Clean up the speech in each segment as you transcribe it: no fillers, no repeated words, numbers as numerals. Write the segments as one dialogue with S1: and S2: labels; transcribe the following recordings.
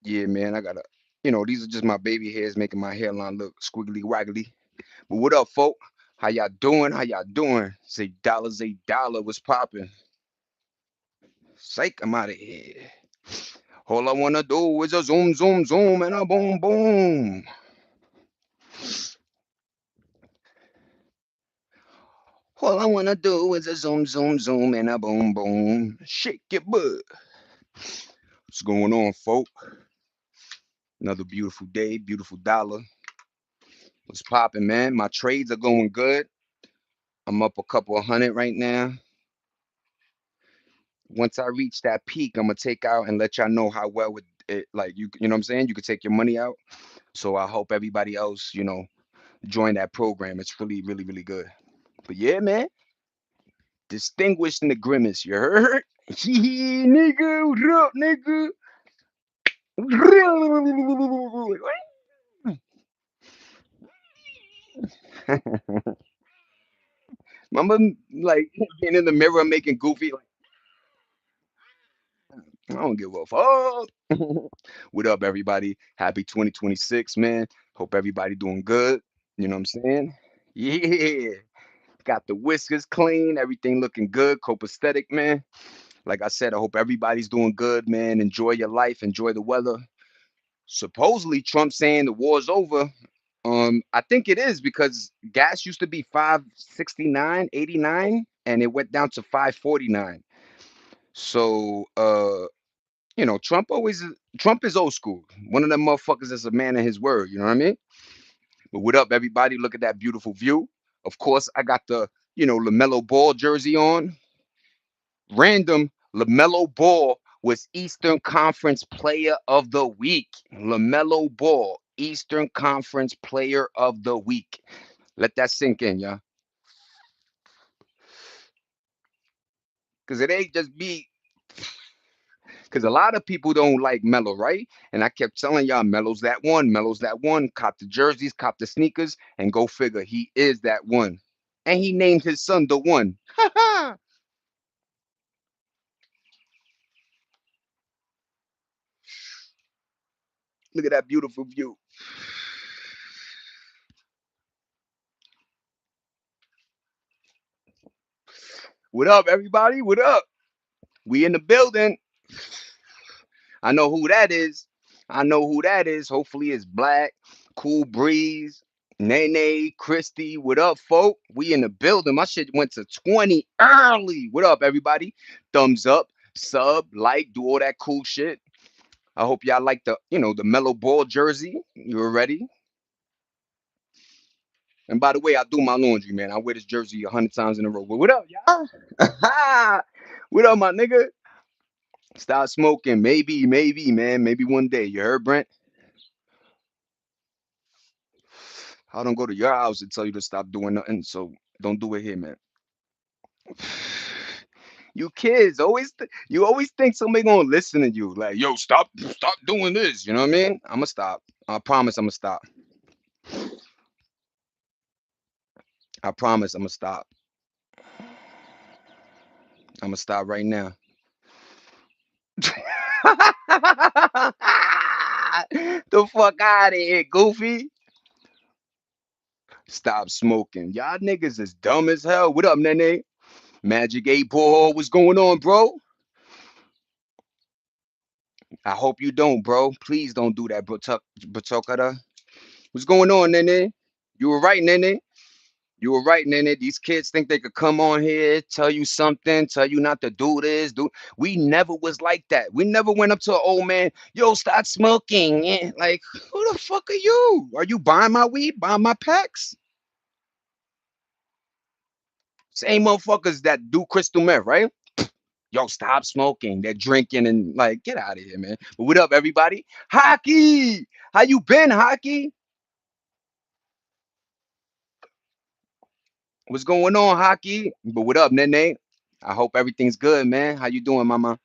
S1: Yeah, man, I gotta, these are just my baby hairs making my hairline look squiggly waggly. But what up, folk? How y'all doing? How y'all doing? Say dollar, what's popping? Psych, I'm out of here. All I wanna do is a zoom, zoom, zoom, and a boom, boom. All I wanna do is a zoom, zoom, zoom, and a boom, boom. Shake your butt. What's going on, folk? Another beautiful day, beautiful dollar. What's popping, man? My trades are going good. I'm up a couple of hundred right now. Once I reach that peak, I'm gonna take out and let y'all know how well it like you know what I'm saying? You could take your money out. So I hope everybody else, join that program. It's really, really, really good. But yeah, man, distinguished in the grimace, you heard? Yeah, nigga, what up, nigga? Mama like being in the mirror making goofy like I don't give a fuck. What up, everybody? Happy 2026, man. Hope everybody doing good. You know what I'm saying? Yeah. Got the whiskers clean, everything looking good, copacetic, man. Like I said, I hope everybody's doing good, man. Enjoy your life, enjoy the weather. Supposedly, Trump saying the war's over. I think it is because gas used to be 569.89, and it went down to 549. So, Trump is old school. One of them motherfuckers is a man of his word. You know what I mean? But what up, everybody? Look at that beautiful view. Of course, I got the LaMelo Ball jersey on. Random LaMelo Ball was Eastern Conference Player of the Week. LaMelo Ball, Eastern Conference Player of the Week. Let that sink in, y'all. Because it ain't just me. Because a lot of people don't like Melo, right? And I kept telling y'all, Melo's that one. Melo's that one. Cop the jerseys, cop the sneakers, and go figure. He is that one. And he named his son the one. Look at that beautiful view. What up, everybody? What up? We in the building. I know who that is. I know who that is. Hopefully it's Black, Cool Breeze, Nene, Christy. What up, folk? We in the building. My shit went to 20 early. What up, everybody? Thumbs up, sub, like, do all that cool shit. I hope y'all like the Mellow Ball jersey. You ready? And by the way, I do my laundry, man. I wear this jersey 100 times in a row. But what up, y'all? What up, my nigga? Stop smoking. Maybe, man. Maybe one day. You heard, Brent? I don't go to your house and tell you to stop doing nothing, so don't do it here, man. You kids you always think somebody gonna listen to you. Like, yo, stop doing this. You know what I mean? I'ma stop. I promise I'ma stop. I promise I'ma stop. I'ma stop right now. The fuck out of here, Goofy. Stop smoking. Y'all niggas is dumb as hell. What up, Nene? Magic 8 Ball, what's going on, bro? I hope you don't, bro. Please don't do that, Butokada. What's going on, Nene? You were right, Nene. You were right, Nene. These kids think they could come on here, tell you something, tell you not to do this. We never was like that. We never went up to an old man, yo, start smoking. Like, who the fuck are you? Are you buying my weed, buying my packs? Same motherfuckers that do crystal meth, right? Yo, stop smoking. They're drinking and like, get out of here, man. But what up, everybody? Hockey, how you been, Hockey? What's going on, Hockey? But what up, Nene? I hope everything's good, man. How you doing, Mama?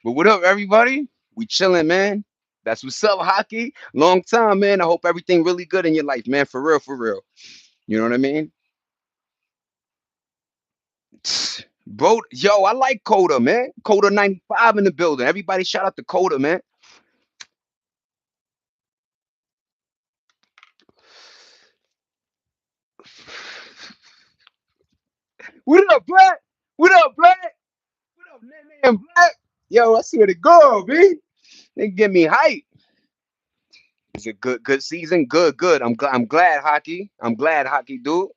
S1: But what up, everybody? We chilling, man. That's what's up, Hockey. Long time, man. I hope everything really good in your life, man. For real, for real. You know what I mean? Bro, yo, I like Coda, man. Coda 95 in the building. Everybody shout out to Coda, man. What up, Black? What up, Black? What up, Nene and Black? Yo, I swear to God, B. They get me hype. It's a good season. Good. I'm glad hockey. I'm glad hockey, dude.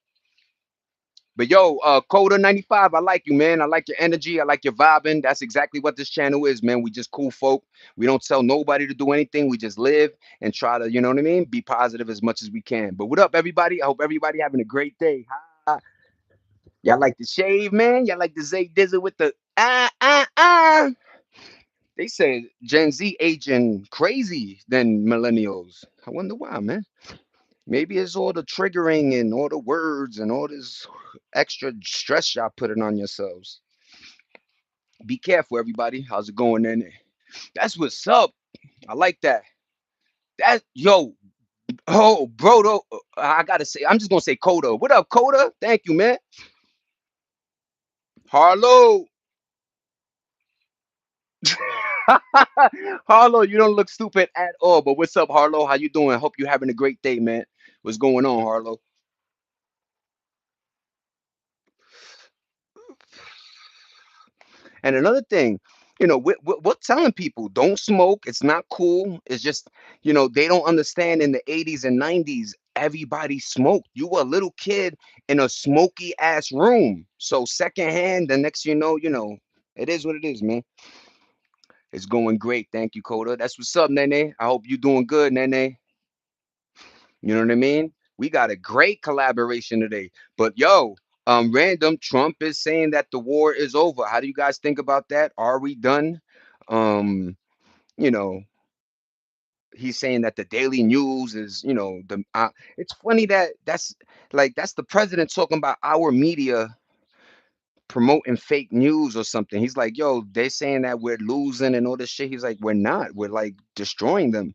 S1: But yo, Coda 95, I like you, man. I like your energy. I like your vibing. That's exactly what this channel is, man. We just cool folk. We don't tell nobody to do anything. We just live and try to, you know what I mean? Be positive as much as we can. But what up, everybody? I hope everybody having a great day. Ha. Y'all like the shave, man? Y'all like the Zay Dizzle with the They say Gen Z aging crazy than millennials. I wonder why, man. Maybe it's all the triggering and all the words and all this extra stress y'all putting on yourselves. Be careful, everybody. How's it going in there? That's what's up. I like that. That yo, oh, bro, though, I gotta say, I'm just gonna say Coda. What up, Coda? Thank you, man. Harlow. Harlow, you don't look stupid at all. But what's up, Harlow? How you doing? Hope you're having a great day, man. What's going on, Harlow? And another thing, we're telling people don't smoke. It's not cool. It's just, they don't understand in the 80s and 90s, everybody smoked. You were a little kid in a smoky ass room. So secondhand, the next it is what it is, man. It's going great. Thank you, Coda. That's what's up, Nene. I hope you're doing good, Nene. You know what I mean? We got a great collaboration today. But yo, random Trump is saying that the war is over. How do you guys think about that? Are we done? Um, you know, he's saying that the Daily News is, it's funny that that's the president talking about our media promoting fake news or something. He's like, yo, they're saying that we're losing and all this shit. He's like, we're not. We're like destroying them.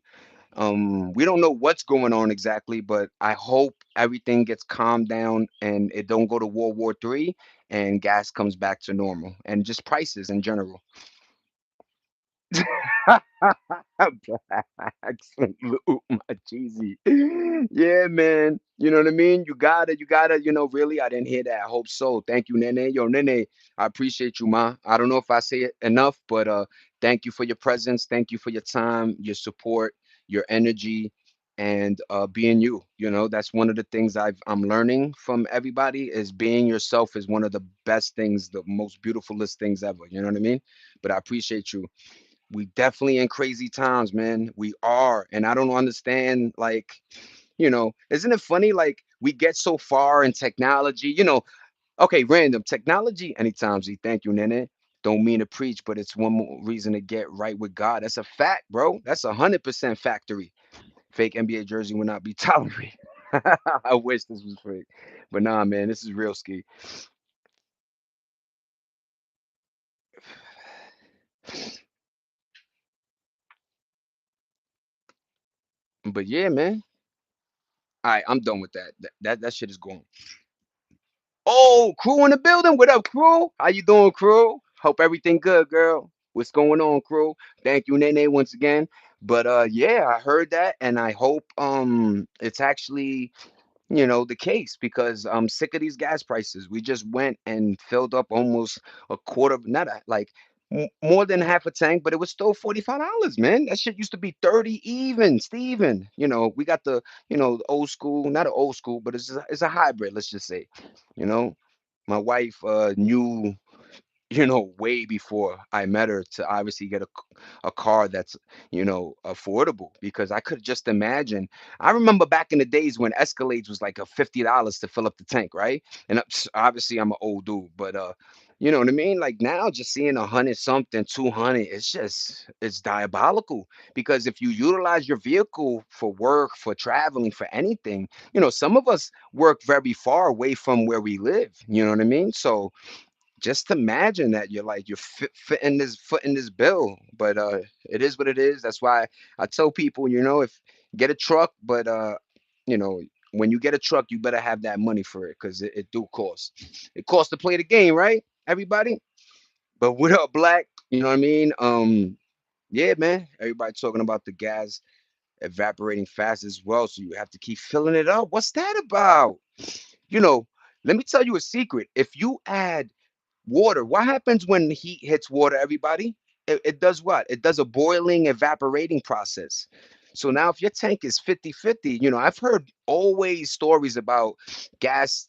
S1: We don't know what's going on exactly, but I hope everything gets calmed down and it don't go to World War III and gas comes back to normal and just prices in general. Accent, my cheesy. Yeah, man. You know what I mean? You gotta, really, I didn't hear that. I hope so. Thank you, Nene. Yo, Nene, I appreciate you, ma. I don't know if I say it enough, but thank you for your presence. Thank you for your time, your support, your energy, and being you. That's one of the things I'm learning from everybody is being yourself is one of the best things, the most beautifulest things ever. You know what I mean? But I appreciate you. We definitely in crazy times, man. We are. And I don't understand, like, isn't it funny? Like, we get so far in technology, okay, random technology. Anytime, Z, thank you, Nene. Don't mean to preach, but it's one more reason to get right with God. That's a fact, bro. That's 100% factory. Fake NBA jersey will not be tolerated. I wish this was fake. But nah, man, this is real ski. But yeah, man. All right, I'm done with that. That shit is gone. Oh, crew in the building. What up, crew? How you doing, crew? Hope everything good, girl. What's going on, crew? Thank you, Nene, once again. But yeah, I heard that, and I hope it's actually the case because I'm sick of these gas prices. We just went and filled up almost a quarter, not like more than half a tank, but it was still $45, man. That shit used to be 30 even, Steven. We got the old school, not an old school, but it's a hybrid, let's just say. You know, my wife knew way before I met her to obviously get a car that's, affordable because I could just imagine. I remember back in the days when Escalades was like a $50 to fill up the tank, right? And obviously I'm an old dude, but you know what I mean? Like now just seeing 100 something, 200, it's diabolical because if you utilize your vehicle for work, for traveling, for anything, some of us work very far away from where we live, you know what I mean? So just imagine that you're fitting this bill, but it is what it is. That's why I tell people, if get a truck, but you know when you get a truck you better have that money for it because it do cost. It costs to play the game, right, everybody? But what up, Black? You know what I mean? Yeah, man, everybody talking about the gas evaporating fast as well, so you have to keep filling it up. What's that about? you know Let me tell you a secret. If you add water, what happens when heat hits water, everybody? It does what? It does a boiling, evaporating process. So now if your tank is 50-50, I've heard always stories about gas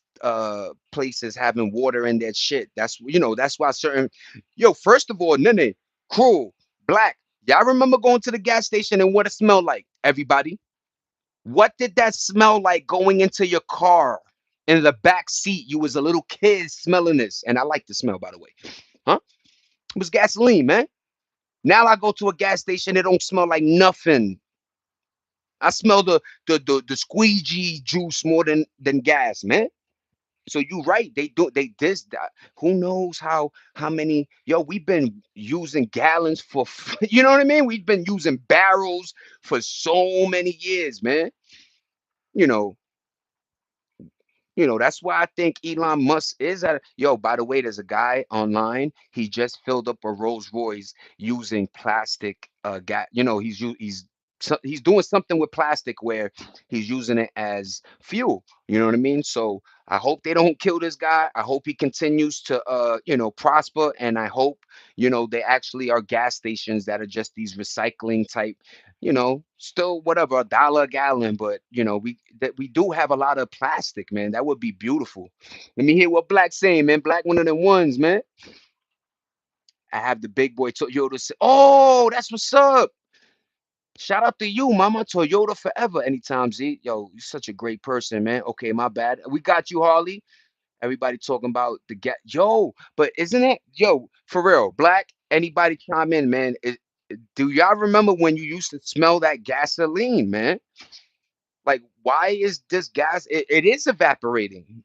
S1: places having water in their shit. That's why certain first of all, Nene, Cruel, Black, y'all remember going to the gas station and what it smelled like, everybody? What did that smell like going into your car in the back seat? You was a little kid smelling this, and I like the smell, by the way. Huh? It was gasoline, man. Now I go to a gas station, it don't smell like nothing. I smell the squeegee juice more than gas, man. So you right, they this that. Who knows how many we've been using gallons for you know what I mean? We've been using barrels for so many years, man. You know, that's why I think Elon Musk is at. By the way, there's a guy online. He just filled up a Rolls Royce using plastic. Gas. He's doing something with plastic where he's using it as fuel. You know what I mean? So I hope they don't kill this guy. I hope he continues to prosper, and I hope they actually are gas stations that are just these recycling type, still whatever, $1 a gallon, but we do have a lot of plastic, man. That would be beautiful. Let me hear what Black saying, man. Black one of them ones, man. I have the big boy Toyota say, oh, that's what's up. Shout out to you, Mama. Toyota forever. Anytime, Z. Yo, you're such a great person, man. Okay, my bad. We got you, Harley. Everybody talking about the but isn't it, for real, Black? Anybody chime in, man? Do y'all remember when you used to smell that gasoline, man? Like, why is this gas? It is evaporating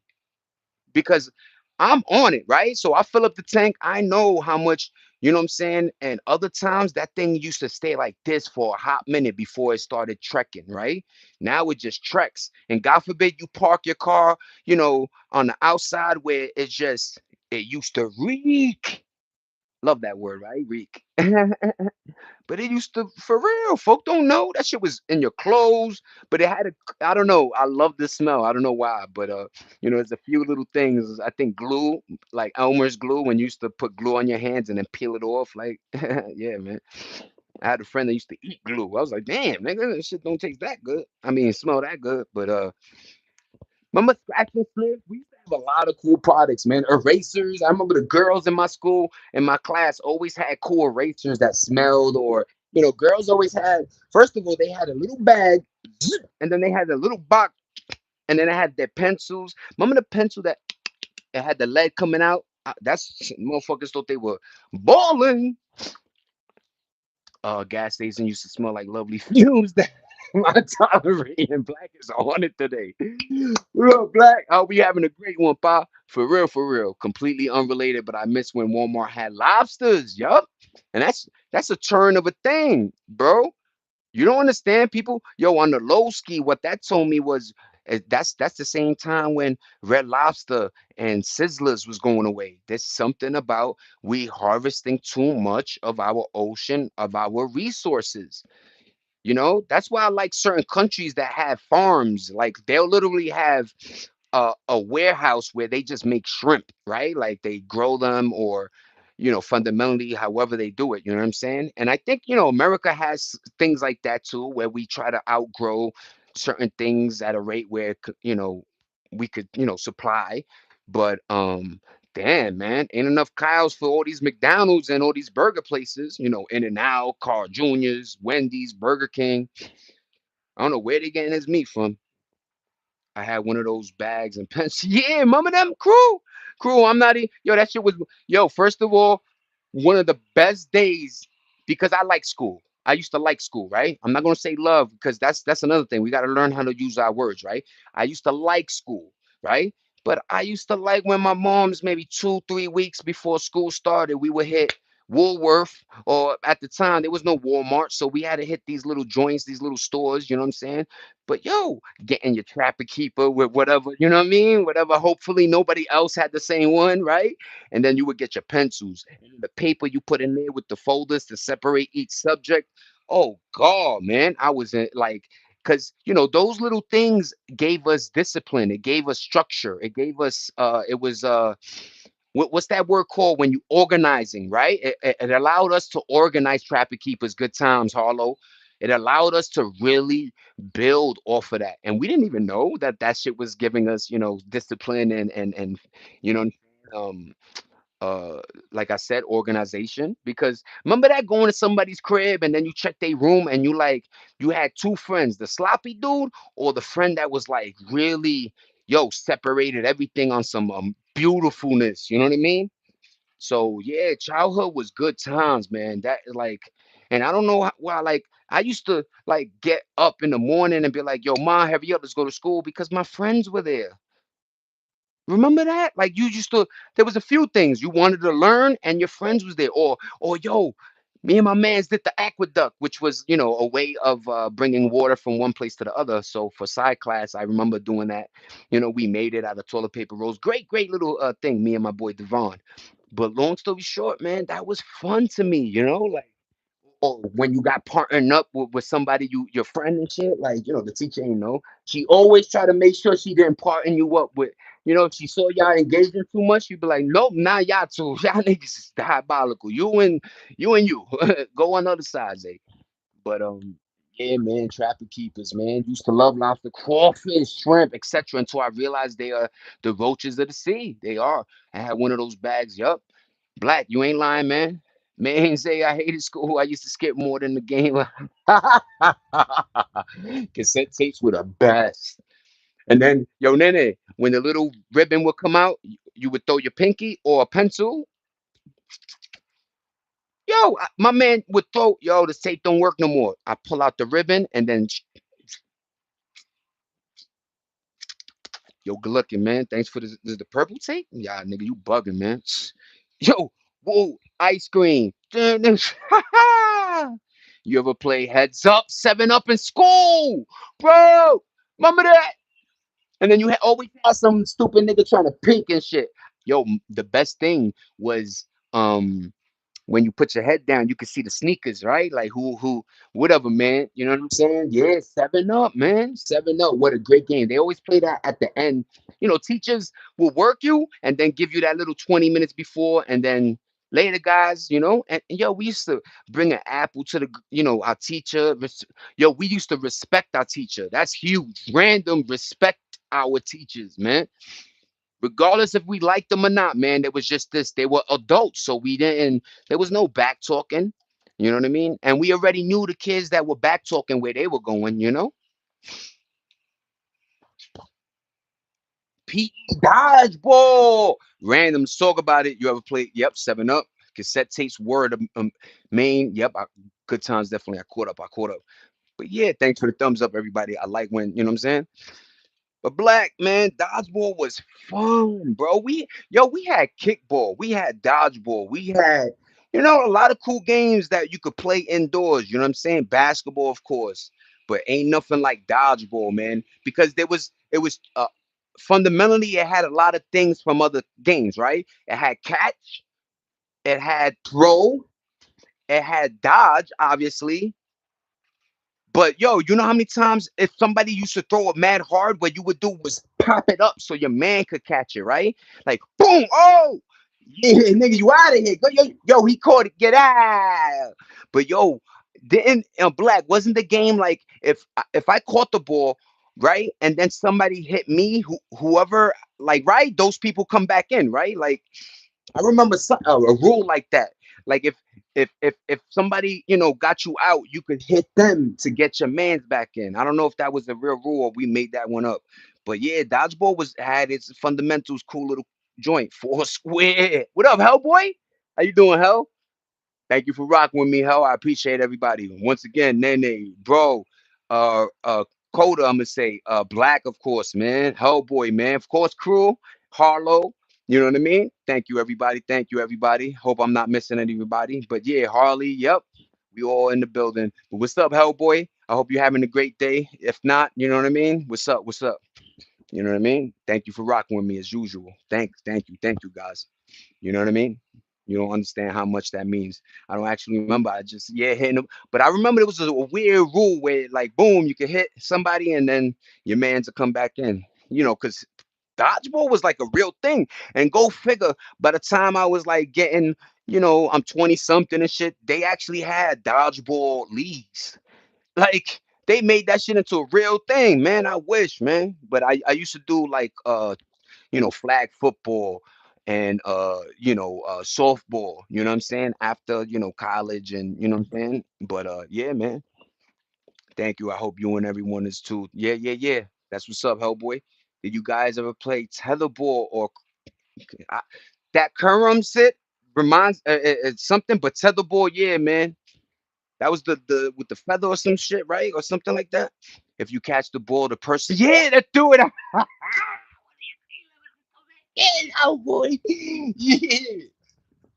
S1: because I'm on it, right? So I fill up the tank. I know how much, you know what I'm saying? And other times that thing used to stay like this for a hot minute before it started trekking, right? Now it just treks. And God forbid you park your car, on the outside where it used to reek. Love that word, right? Reek. But it used to, for real. Folk don't know that shit was in your clothes, but it had a. I don't know. I love the smell. I don't know why, but there's a few little things. I think glue, like Elmer's glue, when you used to put glue on your hands and then peel it off. Like, yeah, man. I had a friend that used to eat glue. I was like, damn, nigga, this shit don't taste that good. I mean, smell that good, but remember Scratch and Sniff? We used to have a lot of cool products, man. Erasers. I remember the girls in my school, in my class, always had cool erasers that smelled, or girls always had. First of all, they had a little bag, and then they had a little box, and then they had their pencils. Remember the pencil that it had the lead coming out? That's motherfuckers thought they were balling. Gas station used to smell like lovely fumes that my tolerating. Black is on it today. Look, Black, oh, we having a great one, pa. For real, for real. Completely unrelated, but I miss when Walmart had lobsters. Yup. And that's a turn of a thing, bro. You don't understand, people. On the low ski, what that told me was that's the same time when Red Lobster and Sizzlers was going away. There's something about we harvesting too much of our ocean, of our resources. That's why I like certain countries that have farms. Like they'll literally have a warehouse where they just make shrimp, right? Like they grow them, or fundamentally however they do it, you know what I'm saying? And I think America has things like that too, where we try to outgrow certain things at a rate where we could supply. But damn, man, ain't enough cows for all these McDonald's and all these burger places, In and Out, Carl Jr.'s, Wendy's, Burger King. I don't know where they getting this meat from. I had one of those bags and pens. Yeah, remember them, crew. I'm not that shit was First of all, one of the best days, because I like school. I used to like school, right? I'm not gonna say love, because that's another thing. We got to learn how to use our words, right? I used to like school, right? But I used to like when my mom's maybe 2, 3 weeks before school started, we would hit Woolworth, or at the time there was no Walmart, so we had to hit these little joints, these little stores. You know what I'm saying? But getting your Trapper Keeper with whatever, you know what I mean? Whatever. Hopefully nobody else had the same one, right? And then you would get your pencils and the paper you put in there with the folders to separate each subject. Oh God, man, I was in like. because those little things gave us discipline. It gave us structure. It gave us it was what's that word called when you organizing, right? It allowed us to organize Trapper Keepers. Good times, Harlow. It allowed us to really build off of that, and we didn't even know that that shit was giving us, discipline and you know um uh like I said, organization. Because remember that, going to somebody's crib and then you check their room and you had two friends, the sloppy dude or the friend that was like really, separated everything on some beautifulness, you know what I mean? So yeah, childhood was good times, man. That like, and I don't know why, like I used to like get up in the morning and be like, yo, ma, hurry up, let's go to school, because my friends were there. Remember that? Like you used to, there was a few things you wanted to learn and your friends was there. Or yo, me and my mans did the aqueduct, which was, a way of bringing water from one place to the other. So for side class, I remember doing that. We made it out of toilet paper rolls. Great, great little thing, me and my boy Devon. But long story short, man, that was fun to me, like, or when you got partnering up with somebody, your friend and shit, like, the teacher ain't know. She always try to make sure she didn't partner you up with, if she saw y'all engaging too much, she'd be like, nope, nah, y'all two. Y'all niggas is diabolical. You and you. Go on the other side, Zay. But yeah, man, Trapper Keepers, man. Used to love lobster, crawfish, shrimp, etc. Until I realized they are the roaches of the sea. They are. I had one of those bags. Yup. Black, you ain't lying, man. Man, say I hated school. I used to skip more than the game. Cassette tapes were the best. And then, yo, Nene, when the little ribbon would come out, you would throw your pinky or a pencil. Yo, my man would throw, yo, the tape don't work no more. I pull out the ribbon and then, yo, good looking, man. Thanks for the purple tape. Yeah, nigga, you bugging, man. Yo, whoa, ice cream. You ever play Heads Up, 7 Up in school? Bro, remember that? And then you always had some stupid nigga trying to pink and shit. Yo, the best thing was when you put your head down, you could see the sneakers, right? Like whatever, man. You know what I'm saying? Yeah, 7 Up, man. 7 Up. What a great game. They always play that at the end. Teachers will work you and then give you that little 20 minutes before, and then later, guys, and yo, we used to bring an apple to our teacher. Yo, we used to respect our teacher. That's huge. Random respect our teachers, man, regardless if we liked them or not, man. There was just this. They were adults, so we didn't. There was no back talking. You know what I mean? And we already knew the kids that were back talking where they were going. PE dodgeball. Random talk about it. You ever played? Yep, 7 Up. Cassette tapes were the main. Yep, good times definitely. I caught up. I caught up. But yeah, thanks for the thumbs up, everybody. I like when what I'm saying. But Black, man, dodgeball was fun, bro. We had kickball, we had dodgeball, we had a lot of cool games that you could play indoors. You know what I'm saying? Basketball, of course, but ain't nothing like dodgeball, man. Because it was fundamentally, it had a lot of things from other games, right? It had catch, it had throw, it had dodge, obviously. But yo, you know how many times if somebody used to throw it mad hard, what you would do was pop it up so your man could catch it, right? Like boom, oh yeah, nigga, you out of here. Go, yo, he caught it, get out. But yo, didn't Black, wasn't the game like if I caught the ball, right, and then somebody hit me, whoever, like, right, those people come back in, right? Like I remember a rule like that. Like if somebody got you out, you could hit them to get your man's back in. I don't know if that was a real rule or we made that one up. But yeah, dodgeball was had its fundamentals. Cool little joint. Four square. What up, Hellboy? How you doing, Hell? Thank you for rocking with me, Hell. I appreciate everybody. Once again, Nene, bro, Coda, I'm gonna say, Black, of course, man. Hellboy, man. Of course, Crew, Harlow. You know what I mean? Thank you, everybody. Thank you, everybody. Hope I'm not missing anybody. But yeah, Harley, yep. We all in the building. But what's up, Hellboy? I hope you're having a great day. If not, you know what I mean? What's up? What's up? You know what I mean? Thank you for rocking with me as usual. Thank you, guys. You know what I mean? You don't understand how much that means. I don't actually remember. I just yeah hitting them, but I remember there was a weird rule where like boom, you could hit somebody and then your man's to come back in. Because dodgeball was like a real thing. And go figure, by the time I was like getting, I'm 20 something and shit, they actually had dodgeball leagues. Like they made that shit into a real thing, man. I wish, man. But I used to do like flag football and softball, you know what I'm saying? After, college and you know what I'm saying? But yeah, man. Thank you. I hope you and everyone is too. Yeah, yeah, yeah. That's what's up, Hellboy. Did you guys ever play tetherball or I, that Currum sit reminds it's something, but tetherball, yeah, man. That was the with the feather or some shit, right? Or something like that. If you catch the ball, the person, yeah, that do it. Yeah, oh boy. Yeah.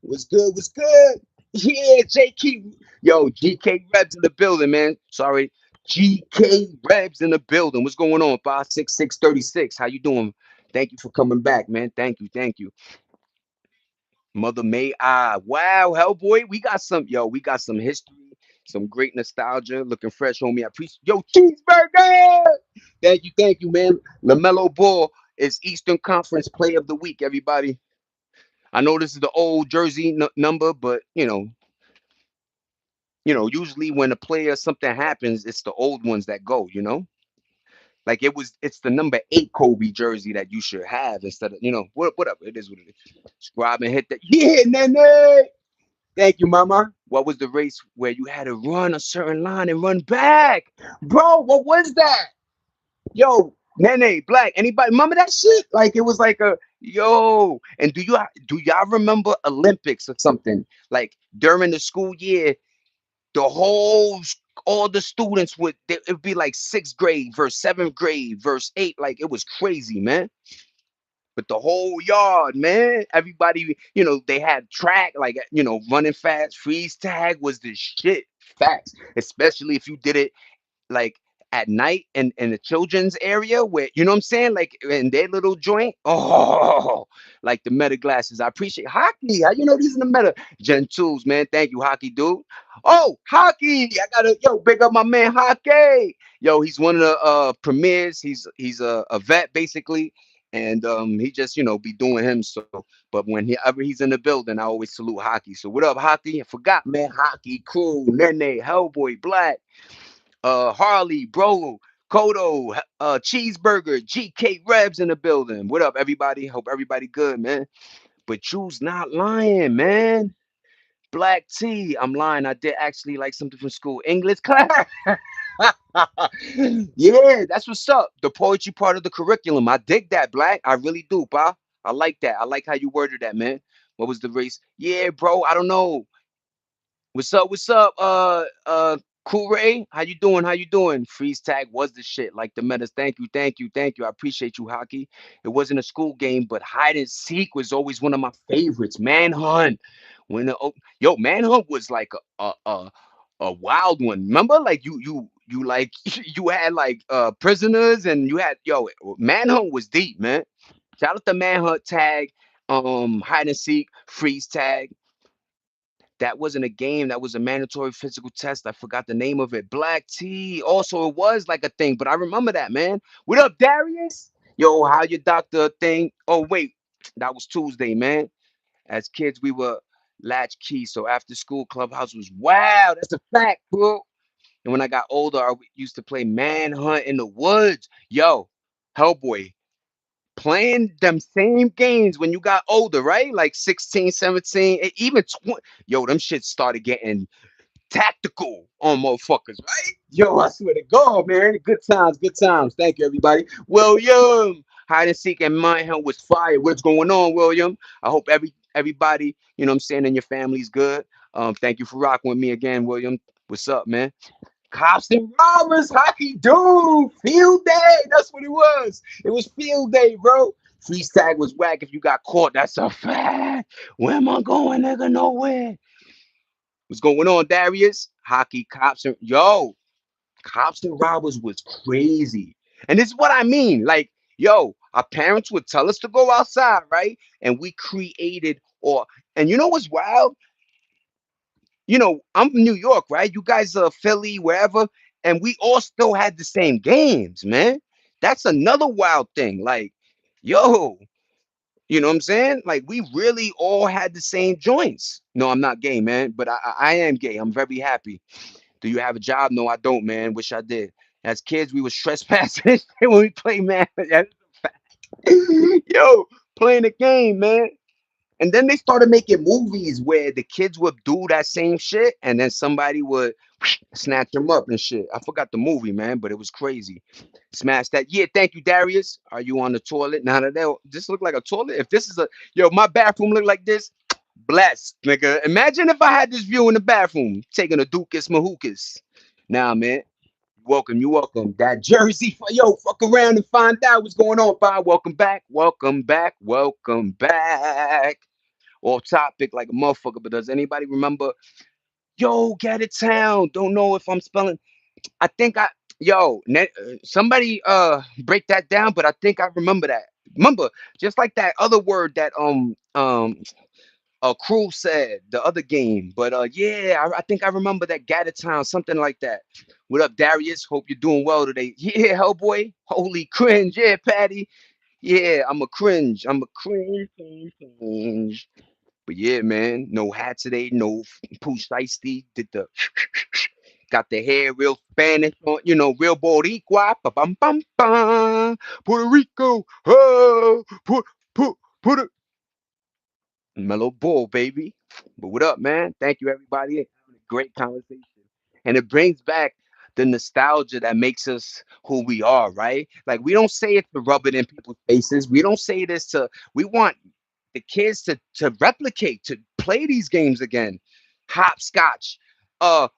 S1: What's good? What's good? Yeah, JK. Yo, GK Rebs in the building, man. Sorry. GK Rebs in the building. What's going on? 56636. How you doing? Thank you for coming back, man. Thank you. Thank you. Mother May I. Wow, Hellboy. We got some history, some great nostalgia. Looking fresh, homie. I appreciate yo, cheeseburger. Thank you, man. LaMelo Ball is Eastern Conference Player of the Week, everybody. I know this is the old jersey number, but usually when a player something happens, it's the old ones that go. Like it's the number 8 Kobe jersey that you should have instead of whatever it is what it is. Scribe and hit that. Yeah, Nene. Thank you, Mama. What was the race where you had to run a certain line and run back, bro? What was that? Yo, Nene, Black, anybody remember that shit? Like it was like a yo. And do y'all remember Olympics or something? Like during the school year, the all the students it'd be like sixth grade versus seventh grade versus eight. Like it was crazy, man. But the whole yard, man, everybody, they had track, like running fast, freeze tag was the shit. Facts, especially if you did it like at night in the children's area where you know what I'm saying, like in their little joint. Oh, like the meta glasses. I appreciate hockey. How you know these are the meta Gen 2s, man? Thank you, hockey dude. Oh, hockey. I gotta big up my man Hockey. Yo, he's one of the premiers. He's a vet basically. And he just be doing him so. But whenever he's in the building, I always salute hockey. So what up, hockey? I forgot, man. Hockey, cool, Nene, Hellboy, Black, Harley, Bro, Kodo, Cheeseburger, GK Rebs in the building. What up, everybody? Hope everybody good, man. But you's not lying, man. Black T, I'm lying. I did actually like something from school. English class. Yeah, that's what's up. The poetry part of the curriculum. I dig that, Black. I really do, pa. I like that. I like how you worded that, man. What was the race? Yeah, bro. I don't know. What's up? What's up? Cool Ray, how you doing? How you doing? Freeze tag was the shit. Like the metas. Thank you, thank you, thank you. I appreciate you, hockey. It wasn't a school game, but hide and seek was always one of my favorites. Manhunt. Manhunt was like a wild one. Remember, like you like you had like prisoners and you had Manhunt was deep, man. Shout out to Manhunt tag, hide and seek, freeze tag. That wasn't a game. That was a mandatory physical test. I forgot the name of it. Black tea. Also, it was like a thing, but I remember that, man. What up, Darius? Yo, how your doctor thing? Oh, wait. That was Tuesday, man. As kids, we were latchkey. So after school, clubhouse was wow. That's a fact, bro. And when I got older, I used to play manhunt in the woods. Yo, Hellboy, playing them same games when you got older, right? Like 16, 17, even 20. Yo, them shit started getting tactical on motherfuckers, right? Yo, I swear to God, man. Good times, good times. Thank you, everybody. William, hide and seek and mind hunt was fire. What's going on, William? I hope everybody, what I'm saying, and your family's good. Thank you for rocking with me again, William. What's up, man? Cops and robbers, hockey dude, field day. That's what it was. It was field day, bro. Freeze tag was whack if you got caught. That's a fact. Where am I going, nigga? Nowhere. What's going on, Darius? Hockey, cops, and cops and robbers was crazy. And this is what I mean. Like, our parents would tell us to go outside, right? And we created Or and you know what's wild? I'm from New York, right? You guys are Philly, wherever, and we all still had the same games, man. That's another wild thing. Like, yo, you know what I'm saying? Like, we really all had the same joints. No, I'm not gay, man, but I am gay. I'm very happy. Do you have a job? No, I don't, man. Wish I did. As kids, we was trespassing when we play, man. Yo, playing the game, man. And then they started making movies where the kids would do that same shit, and then somebody would snatch them up and shit. I forgot the movie, man, but it was crazy. Smash that. Yeah, thank you, Darius. Are you on the toilet? Now that this look like a toilet. If this is a yo, my bathroom look like this. Blessed, nigga. Imagine if I had this view in the bathroom, taking a Dukas Mahookas. Nah, man. Welcome, you welcome. That Jersey, yo, fuck around and find out what's going on. Bye. Welcome back. Welcome back. Welcome back. Off topic like a motherfucker, but does anybody remember? Yo, get it town. Don't know if I'm spelling. I think I, yo, somebody break that down, but I think I remember that. Remember, just like that other word that Crew said the other game, but yeah, I think I remember that Town, something like that. What up, Darius? Hope you're doing well today. Yeah, Hellboy. Holy cringe. Yeah, Patty. Yeah, I'm a cringe. I'm a cringe. Cringe, cringe. But yeah, man, no hat today, no pooch icy. Did the got the hair real Spanish on, real Boricua. Ba bum bum bum. Puerto Rico. Oh, put Mellow Bull, baby. But what up, man? Thank you, everybody. Having a great conversation. And it brings back the nostalgia that makes us who we are, right? Like, we don't say it to rub it in people's faces. We don't say this to, we want the kids to replicate, to play these games again. Hopscotch,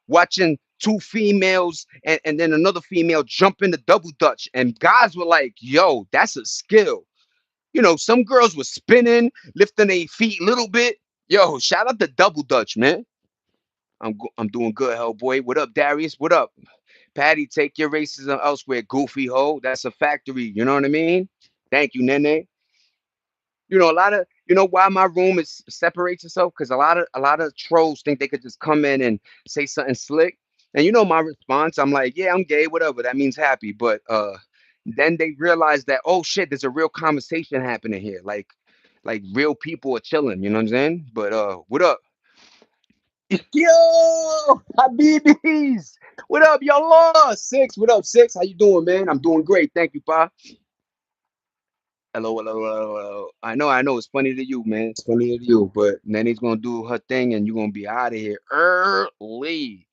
S1: watching two females and then another female jump into double dutch. And guys were like, yo, that's a skill. Some girls were spinning, lifting their feet a little bit. Yo, shout out to Double Dutch, man. I'm doing good, Hellboy. What up, Darius? What up? Patty, take your racism elsewhere, goofy hoe. That's a factory. You know what I mean? Thank you, Nene. A lot of why my room is separates itself because a lot of trolls think they could just come in and say something slick, and my response, I'm like, yeah, I'm gay, whatever. That means happy, but then they realize that, oh shit, there's a real conversation happening here, like real people are chilling. You know what I'm saying? But what up? Yo, Habibis. What up, y'all? Six. What up, Six? How you doing, man? I'm doing great. Thank you, Pa. Hello, hello, hello, hello. I know. It's funny to you, man. It's funny to you, but Nenny's gonna do her thing, and you're gonna be out of here early.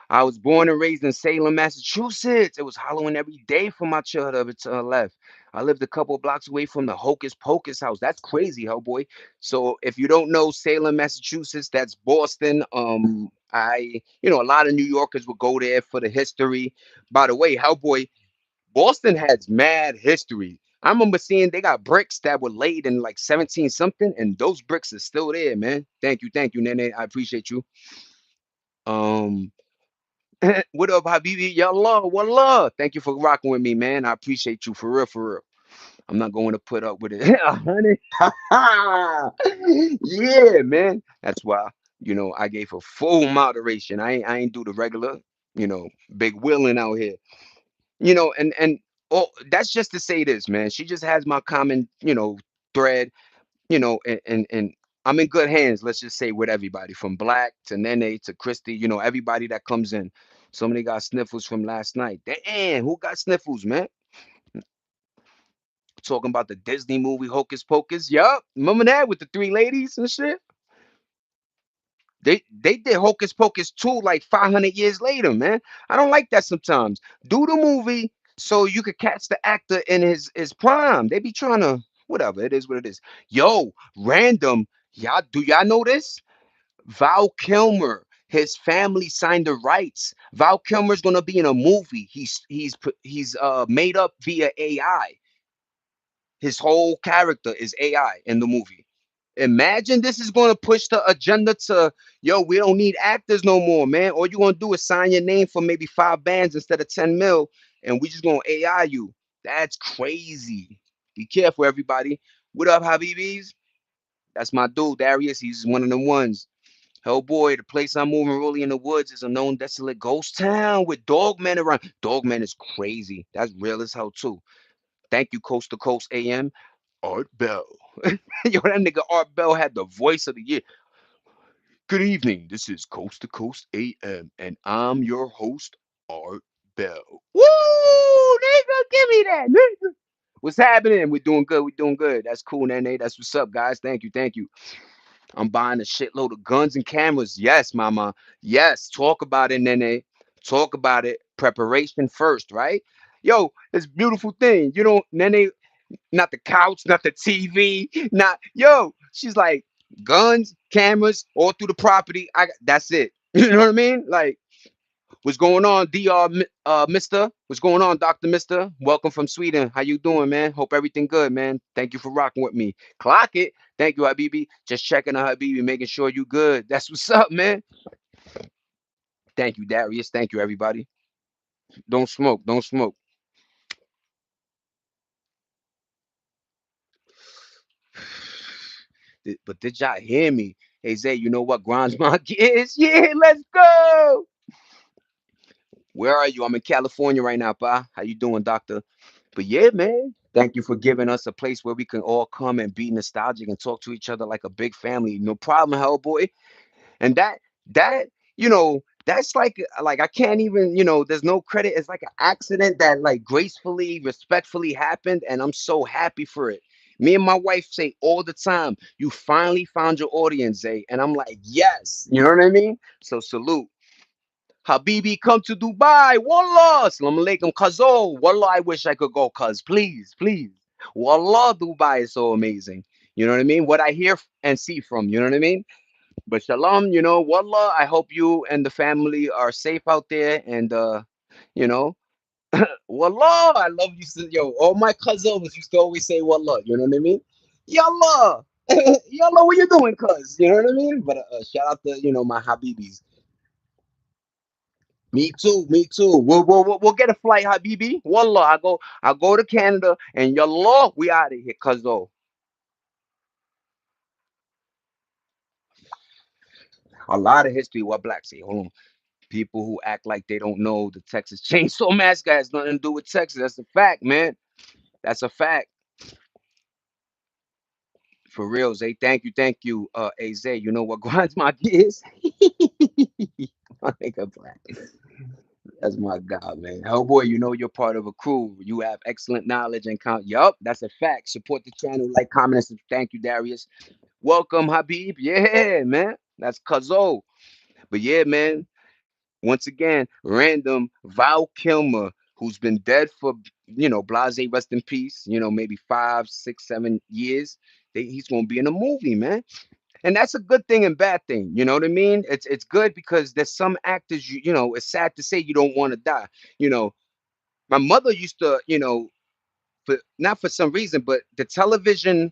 S1: I was born and raised in Salem, Massachusetts. It was Halloween every day for my childhood up until I left. I lived a couple of blocks away from the Hocus Pocus house. That's crazy, Hellboy. So if you don't know Salem, Massachusetts, that's Boston. A lot of New Yorkers would go there for the history. By the way, Hellboy, Boston has mad history. I remember seeing they got bricks that were laid in like 17 something, and those bricks are still there, man. Thank you, Nene. I appreciate you. Um, what up, Habibi? Yallah, wallah. Thank you for rocking with me, man. I appreciate you for real, for real. I'm not going to put up with it. 100. Yeah, man. That's why, I gave her full moderation. I ain't do the regular, big willing out here. And oh, that's just to say this, man. She just has my common, thread, and I'm in good hands, let's just say, with everybody from Black to Nene to Christy, everybody that comes in. Somebody got sniffles from last night. Damn, who got sniffles, man? Talking about the Disney movie Hocus Pocus. Yup. Remember that with the three ladies and shit? They did Hocus Pocus 2 like 500 years later, man. I don't like that sometimes. Do the movie so you could catch the actor in his prime. They be trying to whatever. It is what it is. Yo, random. Y'all know this? Val Kilmer, his family signed the rights. Val Kilmer's gonna be in a movie. He's made up via AI. His whole character is AI in the movie. Imagine this is going to push the agenda to, yo, we don't need actors no more, man. All you going to do is sign your name for maybe 5 bands instead of 10 mil, and we just going to AI you. That's crazy. Be careful, everybody. What up, Habibis? That's my dude, Darius. He's one of them ones. Hellboy, the place I'm moving really in the woods is a known desolate ghost town with dogmen around. Dogmen is crazy. That's real as hell too. Thank you, Coast to Coast AM. Art Bell. Yo, that nigga Art Bell had the voice of the year. Good evening. This is Coast to Coast AM, and I'm your host, Art Bell. Woo, nigga, give me that, nigga. What's happening? We're doing good. We're doing good. That's cool, Nene. That's what's up, guys. Thank you. Thank you. I'm buying a shitload of guns and cameras. Yes, mama. Yes. Talk about it, Nene. Talk about it. Preparation first, right? Yo, it's a beautiful thing. You know, Nene, not the couch, not the TV, not yo. She's like guns, cameras, all through the property. That's it. You know what I mean? Like, what's going on, Dr. Mister? What's going on, Doctor Mister? Welcome from Sweden. How you doing, man? Hope everything good, man. Thank you for rocking with me. Clock it. Thank you, Habibi. Just checking on Habibi, making sure you good. That's what's up, man. Thank you, Darius. Thank you, everybody. Don't smoke. Don't smoke. But did y'all hear me? Hey Zay, you know what Grinds Mark is? Yeah, let's go. Where are you? I'm in California right now, pa. How you doing, doctor? But yeah, man. Thank you for giving us a place where we can all come and be nostalgic and talk to each other like a big family. No problem, Hellboy. And that that's like I can't even there's no credit. It's like an accident that like gracefully, respectfully happened, and I'm so happy for it. Me and my wife say all the time, "You finally found your audience, Zay," and I'm like, "Yes," you know what I mean. So salute. Habibi, come to Dubai. Wallah. Salam alaikum, Kazo. Wallah, I wish I could go, cuz. Please, please. Wallah, Dubai is so amazing. You know what I mean? What I hear and see from, you know what I mean? But shalom, wallah, I hope you and the family are safe out there. And, you know, wallah, I love you. Yo, all my cousins used to always say wallah. You know what I mean? Yallah. Yallah, what you doing, cuz? You know what I mean? But shout out to, my Habibis. Me too, me too. We'll get a flight, Habibi. Wallah, I go to Canada and yallah, we out of here, cuzzo. A lot of history. What blacks say? Hold on. People who act like they don't know the Texas Chainsaw Massacre has nothing to do with Texas. That's a fact, man. That's a fact. For real, Zay. Thank you, Zay. You know what grinds my gears? My nigga black. That's my God, man. Hellboy, you know you're part of a crew. You have excellent knowledge and count. Yup, that's a fact. Support the channel, like, comment, and thank you, Darius. Welcome, Habib. Yeah, man. That's Kazo. But yeah, man. Once again, random Val Kilmer, who's been dead for Blase, rest in peace. Maybe 5, 6, 7 years. He's gonna be in a movie, man. And that's a good thing and bad thing. You know what I mean? It's good because there's some actors it's sad to say you don't want to die. You know, my mother used to, for not for some reason, but the television,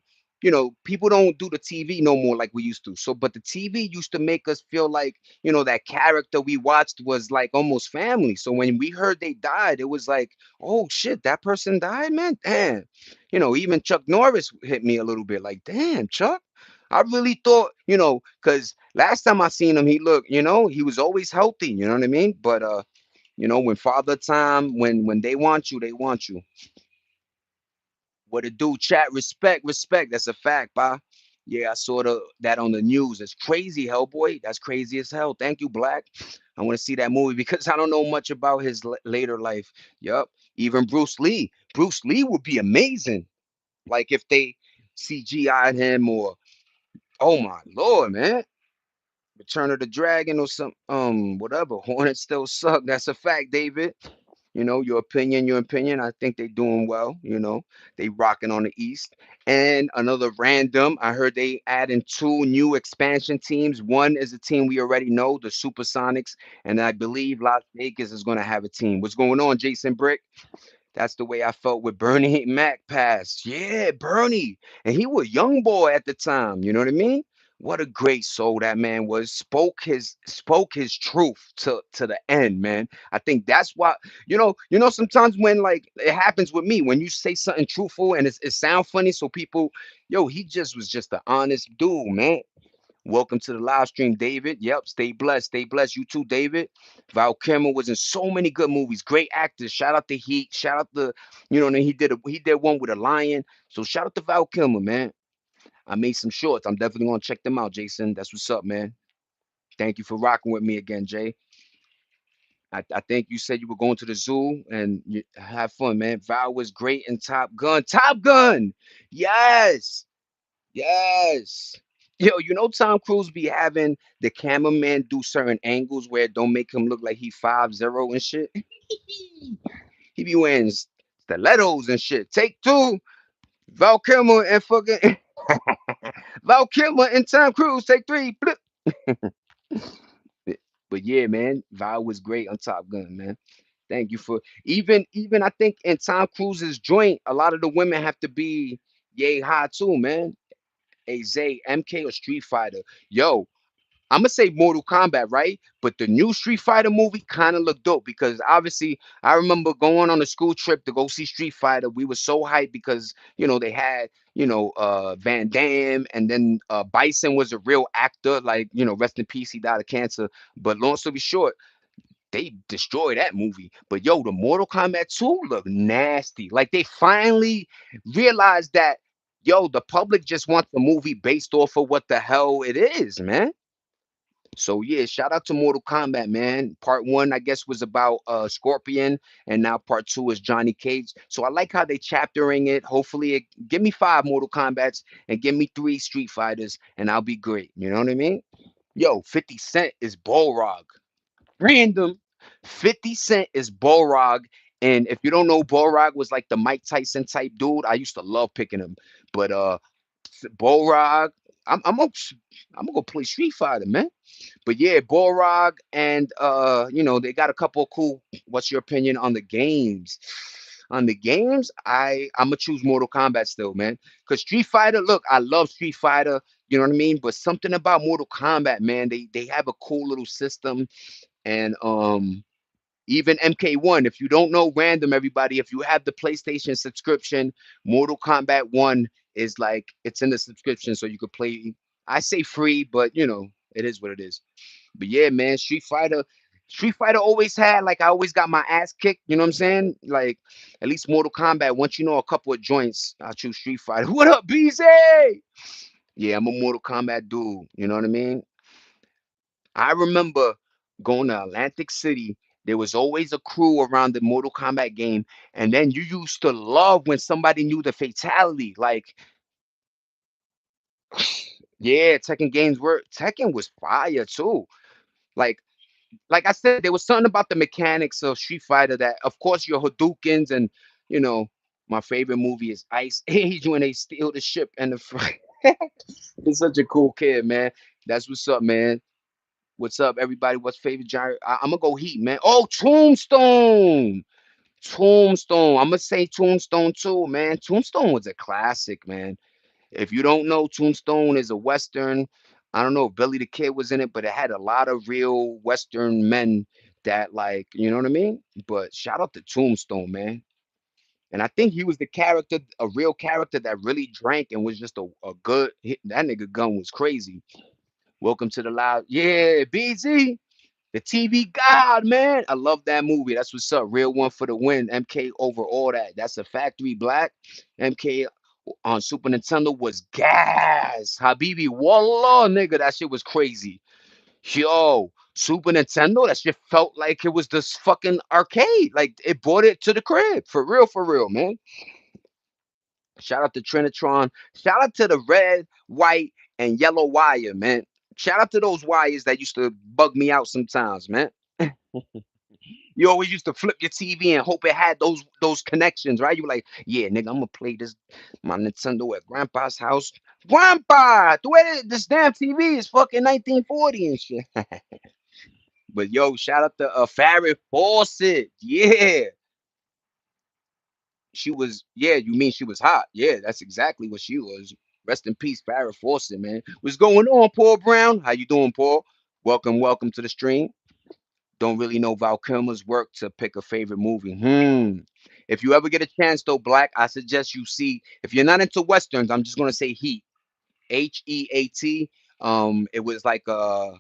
S1: people don't do the TV no more like we used to. So, but the TV used to make us feel like, that character we watched was like almost family. So when we heard they died, it was like, oh shit, that person died, man. Damn. Even Chuck Norris hit me a little bit like, damn, Chuck. I really thought, because last time I seen him, he looked, he was always healthy, you know what I mean? But when father time, when they want you, they want you. What it do? Chat, respect, respect. That's a fact, bah. Yeah, I saw that on the news. It's crazy, Hellboy. That's crazy as hell. Thank you, Black. I want to see that movie because I don't know much about his later life. Yup. Even Bruce Lee. Bruce Lee would be amazing. Like if they CGI'd him or oh my lord, man. Return of the Dragon or some whatever. Hornet still suck. That's a fact, David. Your opinion, your opinion. I think they doing well. They rocking on the East. And another random, I heard they adding two new expansion teams. One is a team we already know, the Supersonics, and I believe Las Vegas is going to have a team. What's going on, Jason Brick? That's the way I felt with Bernie Mac pass. Yeah, Bernie. And he was a young boy at the time. You know what I mean? What a great soul that man was. Spoke his truth to the end, man. I think that's why sometimes when like it happens with me when you say something truthful and it sound funny, so people, yo, he just was just an honest dude, man. Welcome to the live stream, David. Yep, stay blessed, stay blessed. You too, David. Val Kilmer was in so many good movies. Great actors. Shout out to Heat. Shout out to, and he did one with a lion. So shout out to Val Kilmer, man. I made some shorts. I'm definitely gonna check them out, Jason. That's what's up, man. Thank you for rocking with me again, Jay. I think you said you were going to the zoo and you have fun, man. Val was great in Top Gun. Top Gun! Yes! Yes. Yo, Tom Cruise be having the cameraman do certain angles where it don't make him look like he 5'0" and shit. He be wearing stilettos and shit. Take two. Val Kilmer and fucking Val Kilmer and Tom Cruise. Take three. Blip. But yeah, man, Val was great on Top Gun, man. Thank you for even I think in Tom Cruise's joint, a lot of the women have to be yay high too, man. A Zay, MK or Street Fighter. Yo, I'm gonna say Mortal Kombat, right? But the new Street Fighter movie kind of looked dope because obviously I remember going on a school trip to go see Street Fighter. We were so hyped because they had Van Damme, and then Bison was a real actor. Like rest in peace, he died of cancer. But long story short, they destroyed that movie. But yo, the Mortal Kombat 2 look nasty. Like they finally realized that the public just wants a movie based off of what the hell it is, man. So yeah, shout out to Mortal Kombat, man. Part one, I guess, was about Scorpion, and now part two is Johnny Cage. So I like how they chaptering it. Hopefully, give me five Mortal Kombats and give me three Street Fighters, and I'll be great. You know what I mean? Yo, 50 Cent is Balrog. Random. 50 Cent is Balrog. And if you don't know, Balrog was like the Mike Tyson type dude. I used to love picking him. But Balrog, I'm gonna go play Street Fighter, man. But yeah, Balrog and they got a couple of cool. What's your opinion on the games? On the games, I'm gonna choose Mortal Kombat still, man. Cause Street Fighter, look, I love Street Fighter. You know what I mean? But something about Mortal Kombat, man, they have a cool little system. And even MK1, if you don't know, random everybody, if you have the PlayStation subscription, Mortal Kombat 1 is like it's in the subscription so you could play. I say free, but it is what it is. But yeah, man, Street Fighter always had, like, I always got my ass kicked, you know what I'm saying? Like at least Mortal Kombat, once you know a couple of joints, I'll choose Street Fighter. What up, BZ? Yeah, I'm a Mortal Kombat dude, you know what I mean? I remember going to Atlantic City. There was always a crew around the Mortal Kombat game, and then you used to love when somebody knew the fatality. Like, yeah, Tekken was fire too. Like, like I said, there was something about the mechanics of Street Fighter that, of course, your Hadoukens and you know, my favorite movie is Ice Age when they steal the ship and the. He's such a cool kid, man. That's what's up, man. What's up, everybody? What's favorite genre? I'm gonna go Heat, man. Oh, Tombstone. Tombstone. I'm gonna say Tombstone too, man. Tombstone was a classic, man. If you don't know, Tombstone is a Western. I don't know if Billy the Kid was in it, but it had a lot of real Western men that, like, you know what I mean? But shout out to Tombstone, man. And I think he was the character, a real character that really drank and was just a good hit. That nigga gun was crazy. Welcome to the live. Yeah, BZ. The TV God, man. I love that movie. That's what's up. Real one for the win. MK over all that. That's a Factory Black. MK on Super Nintendo was gas. Habibi, wallah, nigga, that shit was crazy. Yo, Super Nintendo, that shit felt like it was this fucking arcade. Like it brought it to the crib. For real, man. Shout out to Trinitron. Shout out to the red, white, and yellow wire, man. Shout out to those wires that used to bug me out sometimes, man. You always used to flip your TV and hope it had those connections, right? You were like, yeah, nigga, I'm gonna play this my Nintendo at Grandpa's house. Grandpa, the way this damn TV is fucking 1940 and shit. But yo, shout out to Farrah Fawcett. Yeah, she was. Yeah, you mean she was hot? Yeah, that's exactly what she was. Rest in peace, Farrah Fawcett, man. What's going on, Paul Brown? How you doing, Paul? Welcome, welcome to the stream. Don't really know Val Kilmer's work to pick a favorite movie. If you ever get a chance, though, Black, I suggest you see. If you're not into westerns, I'm just gonna say Heat. Heat. It was like a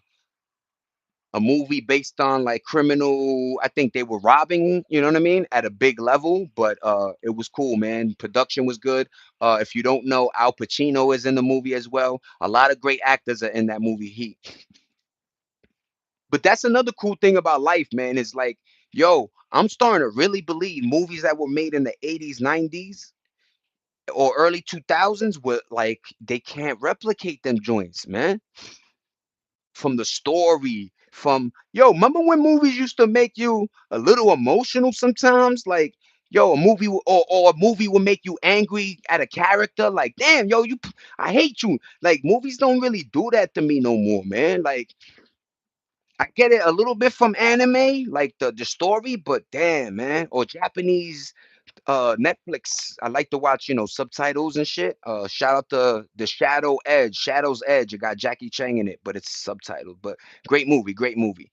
S1: movie based on like criminal. I think they were robbing, you know what I mean, at a big level, but it was cool, man. Production was good. If you don't know, Al Pacino is in the movie as well. A lot of great actors are in that movie Heat. But that's another cool thing about life, man, is like, yo, I'm starting to really believe movies that were made in the 80s, 90s, or early 2000s were like they can't replicate them joints, man. From the story, from yo, remember when movies used to make you a little emotional sometimes? Like, yo, or a movie will make you angry at a character. Like, damn, yo, I hate you. Like, movies don't really do that to me no more, man. Like, I get it a little bit from anime, like the story, but damn, man, or Japanese Netflix. I like to watch, subtitles and shit. Shout out to the Shadow's Edge. It got Jackie Chang in it, but it's subtitled. But great movie, great movie.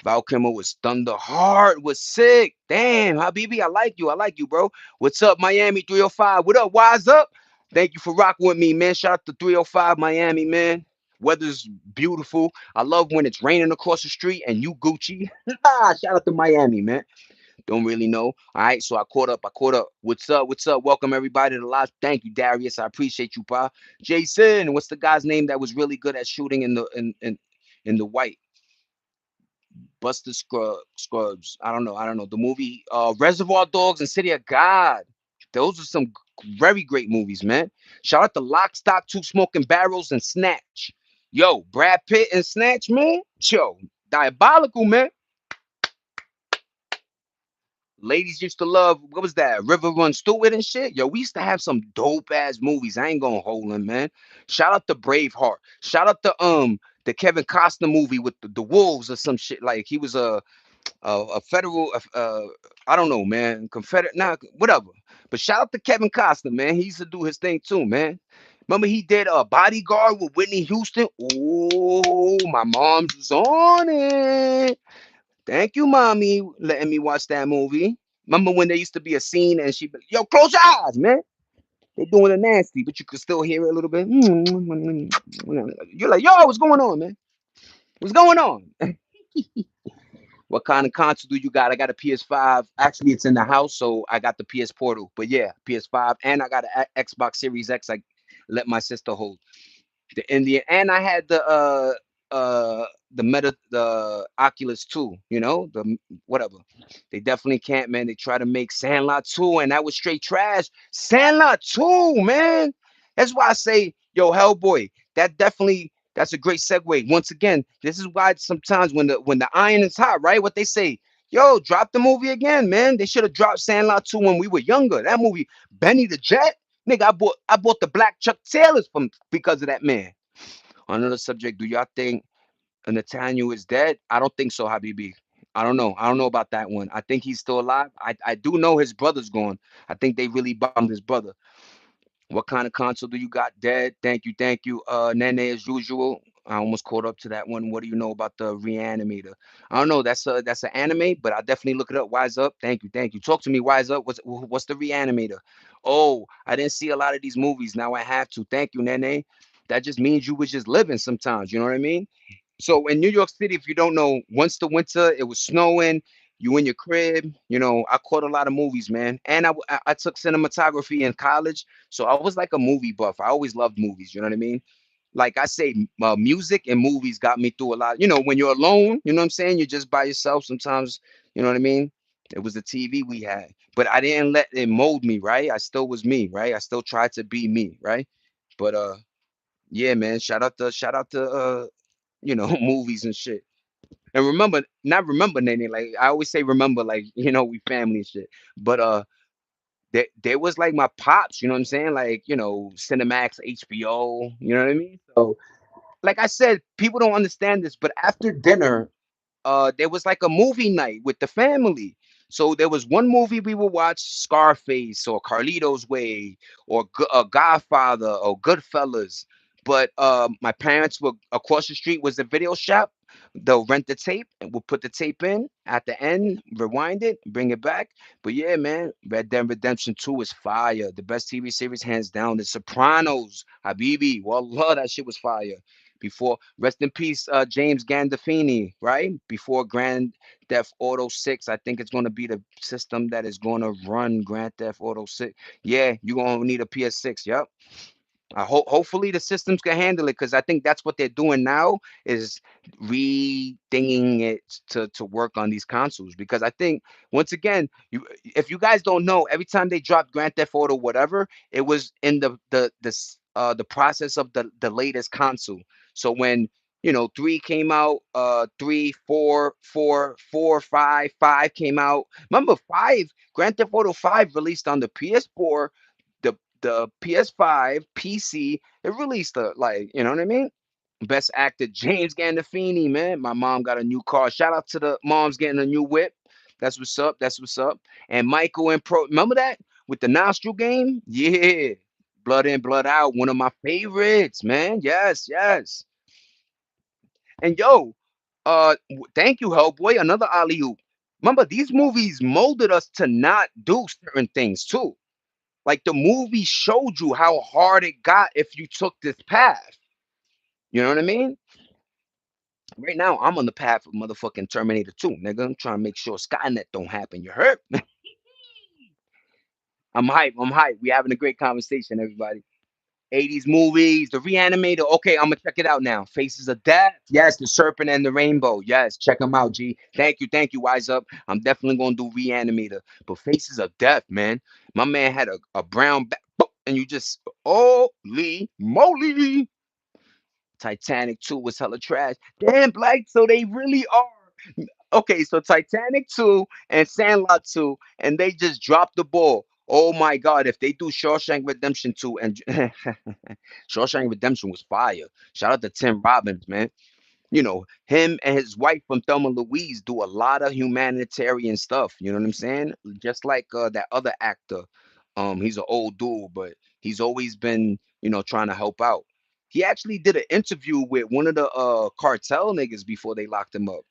S1: Val Kilmer was Thunder Heart was sick. Damn, Habibi, I like you, bro. What's up, Miami 305? What up? Wise up? Thank you for rocking with me, man. Shout out to 305 Miami, man. Weather's beautiful. I love when it's raining across the street and you Gucci. Shout out to Miami, man. Don't really know. All right, so I caught up. I caught up. What's up? What's up? Welcome everybody to the live. Thank you, Darius. I appreciate you, pa. Jason, what's the guy's name that was really good at shooting in the white? Buster Scrubs. I don't know. The movie Reservoir Dogs and City of God. Those are some very great movies, man. Shout out to Lock, Stock, Two Smoking Barrels, and Snatch. Yo, Brad Pitt and Snatch, man. Yo, diabolical, man. Ladies used to love, what was that? River Run Stewart and shit. Yo, we used to have some dope ass movies. I ain't gonna hold them, man. Shout out to Braveheart. Shout out to the Kevin Costner movie with the wolves or some shit. Like he was a federal I don't know, man. Confederate, nah, whatever. But shout out to Kevin Costner, man. He used to do his thing too, man. Remember he did a bodyguard with Whitney Houston. Oh, my mom's was on it. Thank you, mommy, letting me watch that movie. Remember when there used to be a scene and she'd be, yo, close your eyes, man. They doing it nasty, but you could still hear it a little bit. You're like, yo, what's going on, man? What's going on? What kind of console do you got? I got a PS5. Actually, it's in the house, so I got the PS Portal. But yeah, PS5, and I got an Xbox Series X. I let my sister hold the Indian, and I had the Oculus 2, whatever. They definitely can't, man. They try to make Sandlot 2, and that was straight trash. Sandlot 2, man. That's why I say, yo, Hellboy, that's a great segue. Once again, this is why sometimes when the iron is hot, right? What they say, yo, drop the movie again, man. They should have dropped Sandlot 2 when we were younger. That movie, Benny the Jet. Nigga, I bought the black Chuck Taylors from because of that man. On another subject, do y'all think Nathaniel is dead? I don't think so, Habibi. I don't know. I don't know about that one. I think he's still alive. I do know his brother's gone. I think they really bombed his brother. What kind of console do you got? Dead. Thank you, thank you. Nene as usual. I almost caught up to that one. What do you know about the Reanimator? I don't know. That's an anime, but I'll definitely look it up. Wise up. Thank you, thank you. Talk to me. Wise up. What's the Reanimator? Oh, I didn't see a lot of these movies. Now I have to. Thank you, Nene. That just means you was just living sometimes. You know what I mean? So in New York City, if you don't know, once the winter, it was snowing. You in your crib, I caught a lot of movies, man. And I took cinematography in college, so I was like a movie buff. I always loved movies. You know what I mean? Like I say, music and movies got me through a lot. When you're alone, you know what I'm saying? You're just by yourself. Sometimes, you know what I mean? It was the TV we had, but I didn't let it mold me, right? I still was me, right? I still tried to be me, right? But yeah, man. Shout out to movies and shit. And remember, not remember, Nene. Like I always say, remember, like we family and shit. But there was like my pops. You know what I'm saying? Like Cinemax, HBO. You know what I mean? So, like I said, people don't understand this, but after dinner, there was like a movie night with the family. So there was one movie we would watch, Scarface or Carlito's Way or Godfather or Goodfellas. But my parents were across the street was the video shop. They'll rent the tape and we'll put the tape in at the end, rewind it, bring it back. But yeah, man, Red Dead Redemption 2 is fire. The best TV series hands down. The Sopranos, Habibi. Wallah, that shit was fire. Before, rest in peace, James Gandolfini, right? Before Grand Theft Auto 6, I think it's going to be the system that is going to run Grand Theft Auto 6. Yeah, you're going to need a PS6. Yep. Hopefully the systems can handle it because I think that's what they're doing now is rethinking it to work on these consoles. Because I think once again, if you guys don't know, every time they dropped Grand Theft Auto whatever, it was in the process of the latest console. So when three came out, three, four, five came out. Remember five, Grand Theft Auto 5 released on the PS4, the PS5, PC. It released like, you know what I mean? Best actor James Gandolfini, man. My mom got a new car. Shout out to the moms getting a new whip. That's what's up. That's what's up. And Michael and Pro, remember that with the nostril game? Yeah. Blood in, blood out. One of my favorites, man. Yes, yes. And yo, thank you, Hellboy. Another alley oop. Remember, these movies molded us to not do certain things too. Like the movie showed you how hard it got if you took this path. You know what I mean? Right now, I'm on the path of motherfucking Terminator 2, nigga. I'm trying to make sure Skynet don't happen. You heard? I'm hype. I'm hype. We having a great conversation, everybody. 80s movies, the Reanimator. Okay, I'm gonna check it out now. Faces of Death. Yes, the Serpent and the Rainbow. Yes, check them out, G. Thank you, Wise Up. I'm definitely gonna do Reanimator. But Faces of Death, man. My man had a brown back, and you just holy moly. Titanic 2 was hella trash. Damn, Black. So they really are. Okay, so Titanic 2 and Sandlot 2, and they just dropped the ball. Oh my God, if they do Shawshank Redemption 2 and Shawshank Redemption was fire. Shout out to Tim Robbins, man. Him and his wife from Thelma Louise do a lot of humanitarian stuff. You know what I'm saying? Just like that other actor. He's an old dude, but he's always been, trying to help out. He actually did an interview with one of the cartel niggas before they locked him up.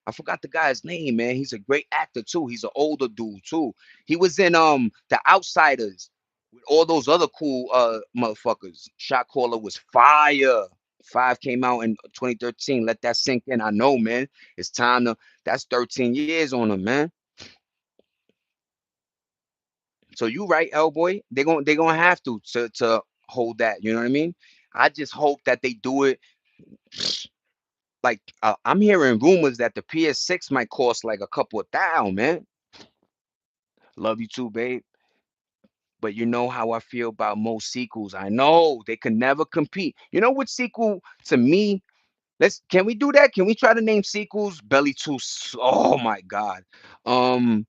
S1: I forgot the guy's name, man. He's a great actor too. He's an older dude too. He was in The Outsiders with all those other cool motherfuckers. Shot Caller was fire. Five came out in 2013. Let that sink in. I know, man. It's time to. That's 13 years on them, man. So you right, Hellboy. They gonna have to hold that. You know what I mean? I just hope that they do it. Like I'm hearing rumors that the PS6 might cost like a couple of thousand, man. Love you too, babe. But you know how I feel about most sequels. I know they can never compete. You know what sequel to me? Can we do that? Can we try to name sequels? Belly 2. Oh my God. Um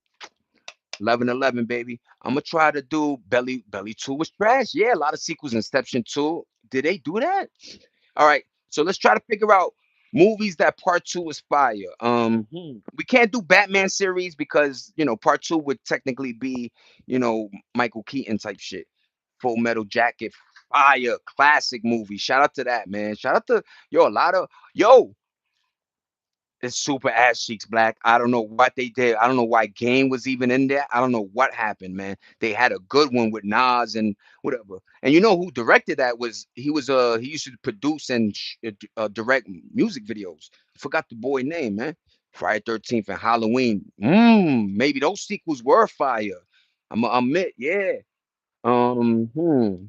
S1: 1111, baby. I'm gonna try to do Belly 2 was trash. Yeah, a lot of sequels. Inception 2. Did they do that? All right. So let's try to figure out movies that part two is fire. We can't do Batman series because part two would technically be Michael Keaton type shit. Full Metal Jacket, fire, classic movie. Shout out to that, man. Shout out to a lot of it's super ass cheeks black. I don't know what they did. I don't know why Game was even in there. I don't know what happened, man. They had a good one with Nas and whatever. And you know who directed that was he used to produce and direct music videos. Forgot the boy name, man. Friday 13th and Halloween. Maybe those sequels were fire. I'm gonna admit, yeah. Um, hmm.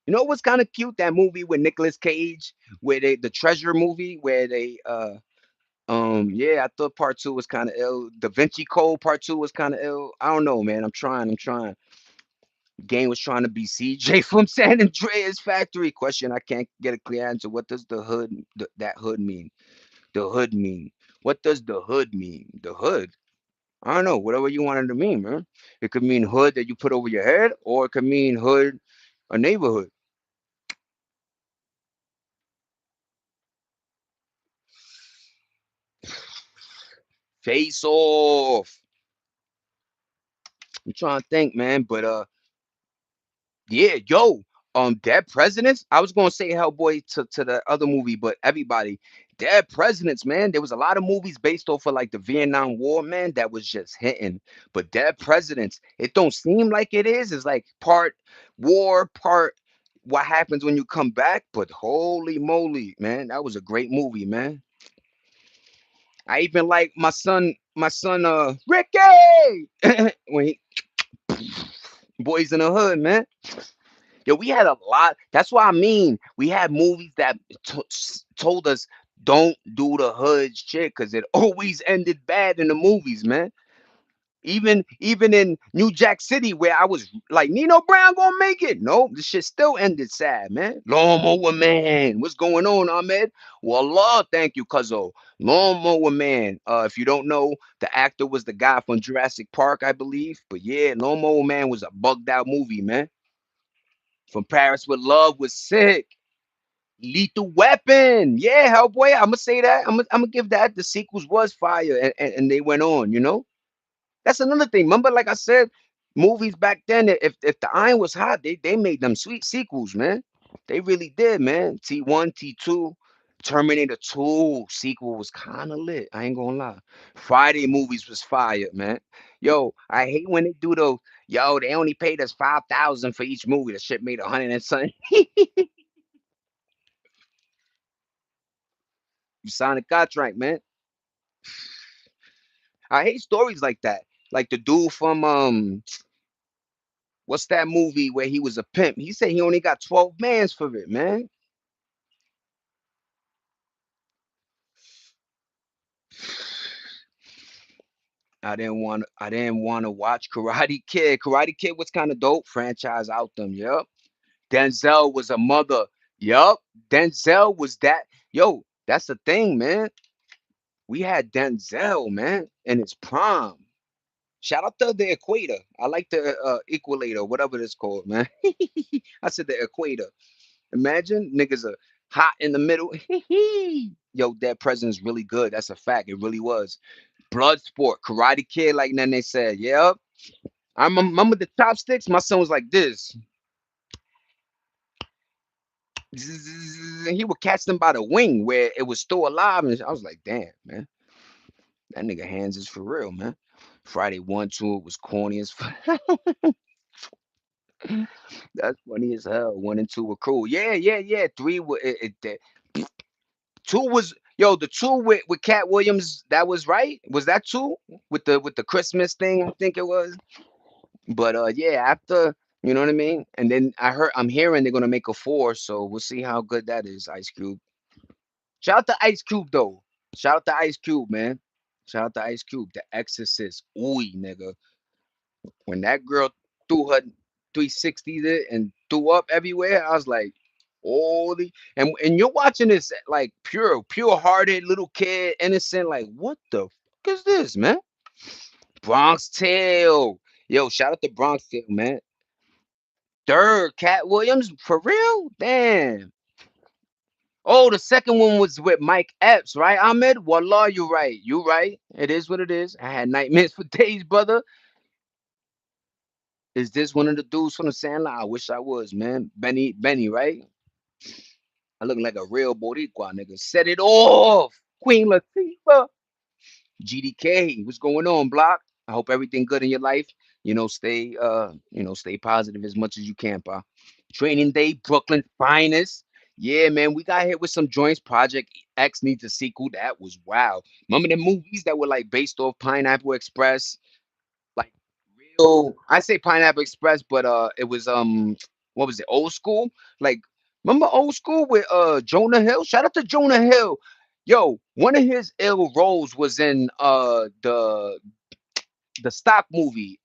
S1: You know what's kind of cute? That movie with Nicolas Cage, where the treasure movie, where they yeah, I thought part two was kind of ill. Da Vinci Code part two was kind of ill. I don't know, man. I'm trying. I'm trying. Game was trying to be CJ from San Andreas Factory. Question: I can't get a clear answer. What does the hood, that hood mean? The hood mean? What does the hood mean? The hood. I don't know. Whatever you wanted to mean, man. It could mean hood that you put over your head, or it could mean hood, a neighborhood. Face Off. I'm trying to think, man, but yeah, yo, Dead Presidents. I was gonna say Hellboy to the other movie, but everybody, Dead Presidents, man. There was a lot of movies based off of like the Vietnam War, man, that was just hitting. But Dead Presidents, it don't seem like it is. It's like part war, part what happens when you come back. But holy moly, man, that was a great movie, man. I even like my son, Ricky, when he Boys in the Hood, man. Yo, we had a lot. That's what I mean. We had movies that told us don't do the hood shit because it always ended bad in the movies, man. Even in New Jack City, where I was like, Nino Brown gonna make it. No, this shit still ended sad, man. Lawnmower Man, what's going on, Ahmed? Well, Allah, thank you, cuzzo. Lawnmower Man. If you don't know, the actor was the guy from Jurassic Park, I believe. But yeah, Lawnmower Man was a bugged out movie, man. From Paris with Love was sick. Lethal Weapon. Yeah, Hellboy. I'm gonna say that. I'm gonna give that. The sequels was fire, and they went on. That's another thing. Remember, like I said, movies back then. If the iron was hot, they made them sweet sequels, man. They really did, man. T1, T2, Terminator 2 sequel was kind of lit. I ain't gonna lie. Friday movies was fire, man. Yo, I hate when they do those. Yo, they only paid us 5,000 for each movie. The shit made 100 and something. You signed a contract, man. I hate stories like that. Like the dude from what's that movie where he was a pimp? He said he only got 12 mans for it, man. I didn't want to watch Karate Kid. Karate Kid was kind of dope. Franchise out them. Yep. Denzel was a mother. Yup. Denzel was that. Yo, that's the thing, man. We had Denzel, man, in his prime. Shout out to the equator. I like the equalator, whatever it's called, man. I said the equator. Imagine niggas are hot in the middle. Yo, that president's really good. That's a fact. It really was. Bloodsport, Karate Kid, like then they said, yep. Remember the chopsticks. My son was like this. And he would catch them by the wing where it was still alive. And I was like, damn, man. That nigga hands is for real, man. Friday 1, 2 was corny as fuck. That's funny as hell. 1 and 2 were cool. Yeah, yeah, yeah. Three were two was yo, the two with Cat Williams, that was right. Was that two with the Christmas thing? I think it was. But yeah, after you know what I mean. And then I'm hearing they're gonna make a four, so we'll see how good that is. Ice Cube. Shout out to Ice Cube though. Shout out to Ice Cube, man. Shout out to Ice Cube, The Exorcist. Ooh, nigga. When that girl threw her 360s it and threw up everywhere, I was like, holy. And you're watching this like pure hearted little kid, innocent. Like, what the fuck is this, man? Bronx Tale. Yo, shout out to Bronx Tale, man. Third, Cat Williams, for real? Damn. Oh, the second one was with Mike Epps, right, Ahmed? Wallah, you right. You right. It is what it is. I had nightmares for days, brother. Is this one of the dudes from the Sandlot? I wish I was, man. Benny, right? I look like a real Boricua nigga. Set it off. Queen Latifah. GDK. What's going on, Block? I hope everything good in your life. Stay positive as much as you can, pa. Training Day, Brooklyn finest. Yeah, man, we got hit with some joints. Project X needs a sequel. That was wow. Remember the movies that were like based off Pineapple Express? Like real, I say Pineapple Express, but it was what was it, Old School? Like, remember Old School with Jonah Hill? Shout out to Jonah Hill. Yo, one of his ill roles was in the stock movie,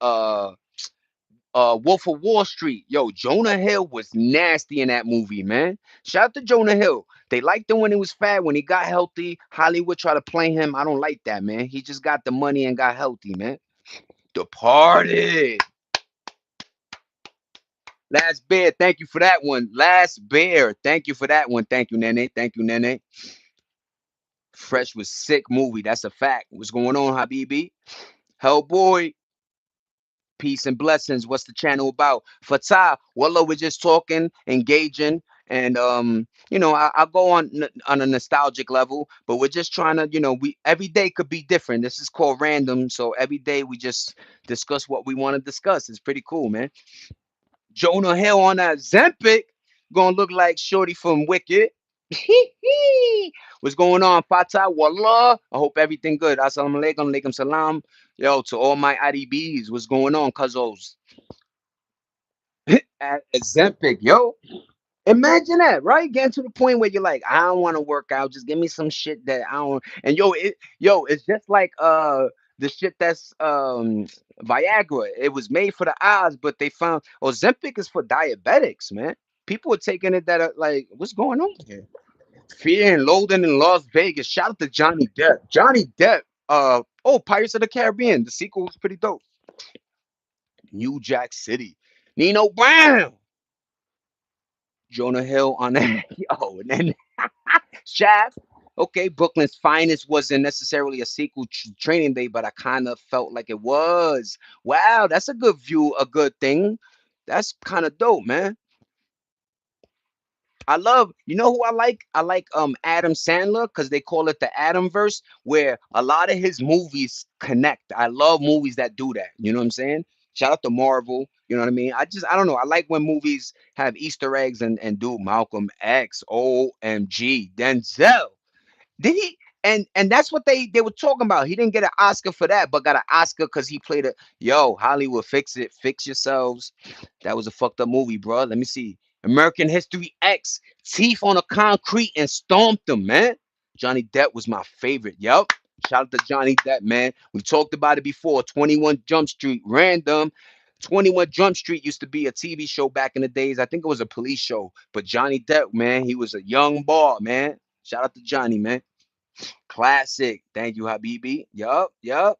S1: Wolf of Wall Street. Yo, Jonah Hill was nasty in that movie, man. Shout out to Jonah Hill. They liked him when he was fat. When he got healthy, Hollywood tried to play him. I don't like that, man. He just got the money and got healthy, man. Departed. Last Bear, thank you for that one. Last Bear, thank you for that one. Thank you, Nene. Thank you, Nene. Fresh was sick movie. That's a fact. What's going on, Habibi? Hellboy, peace and blessings. What's the channel about? Fatah, Wallah, we're just talking, engaging, and I go on a nostalgic level, but we're just trying to, we every day could be different. This is called random, so every day we just discuss what we want to discuss. It's pretty cool, man. Jonah Hill on that Zempic, gonna look like Shorty from Wicked. What's going on, Fatah? Wallah. I hope everything good. Assalamu alaikum, alaikum salam. Yo, to all my IDBs, what's going on, cuzzos? At Zempic, yo. Imagine that, right? Getting to the point where you're like, I don't want to work out. Just give me some shit that I don't. And it's just like the shit that's Viagra. It was made for the eyes, but they found Ozempic is for diabetics, man. People are taking it that are like, what's going on here? Fear and Loathing in Las Vegas. Shout out to Johnny Depp. Johnny Depp. Pirates of the Caribbean. The sequel was pretty dope. New Jack City. Nino Brown. Jonah Hill on that. Yo, and then Shaft. Okay, Brooklyn's Finest wasn't necessarily a sequel Training Day, but I kind of felt like it was. Wow, that's a good view, a good thing. That's kind of dope, man. I love, you know who I like? I like Adam Sandler because they call it the Adamverse, where a lot of his movies connect. I love movies that do that. You know what I'm saying? Shout out to Marvel. You know what I mean? I don't know. I like when movies have Easter eggs and do Malcolm X, OMG, Denzel. Did he? And that's what they were talking about. He didn't get an Oscar for that, but got an Oscar because he played a yo Hollywood. Fix it, fix yourselves. That was a fucked up movie, bro. Let me see. American History X. Teeth on a concrete and stomped them, man. Johnny Depp was my favorite. Yup. Shout out to Johnny Depp, man. We talked about it before. 21 Jump Street, random. 21 Jump Street used to be a TV show back in the days. I think it was a police show. But Johnny Depp, man, he was a young boy, man. Shout out to Johnny, man. Classic. Thank you, Habibi. Yup, yup.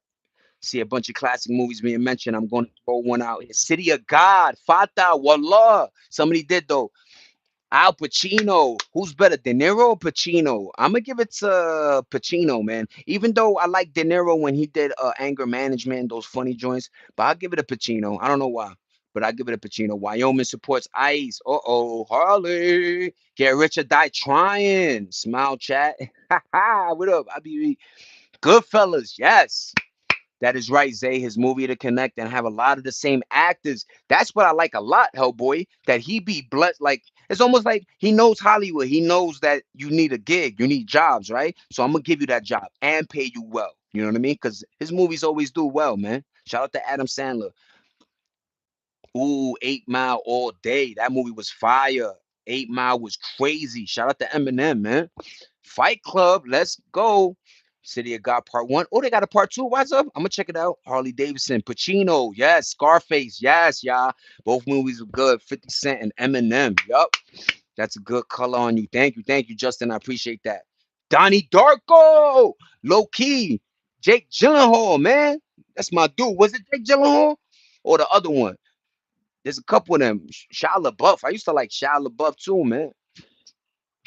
S1: See a bunch of classic movies being mentioned. I'm going to throw one out here. City of God, Fata, Wallah. Somebody did though. Al Pacino. Who's better, De Niro or Pacino? I'm gonna give it to Pacino, man. Even though I like De Niro when he did Anger Management, those funny joints, but I'll give it a Pacino. I don't know why, but I give it a Pacino. Wyoming supports ICE. Harley. Get rich or die trying. Smile chat. What up? I be Goodfellas. Yes. That is right, Zay. His movie to connect and have a lot of the same actors. That's what I like a lot, Hellboy. That he be blessed. Like it's almost like he knows Hollywood. He knows that you need a gig, you need jobs, right? So I'm gonna give you that job and pay you well. You know what I mean? Because his movies always do well, man. Shout out to Adam Sandler. Ooh, 8 Mile all day. That movie was fire. 8 Mile was crazy. Shout out to Eminem, man. Fight Club, let's go. City of God Part One. Oh, they got a Part Two. What's up? I'm gonna check it out. Harley Davidson, Pacino, yes. Scarface, yes, y'all. Both movies were good. 50 Cent and Eminem. Yup. That's a good color on you. Thank you, Justin. I appreciate that. Donnie Darko, low key. Jake Gyllenhaal, man. That's my dude. Was it Jake Gyllenhaal or the other one? There's a couple of them. Shia LaBeouf. I used to like Shia LaBeouf too, man.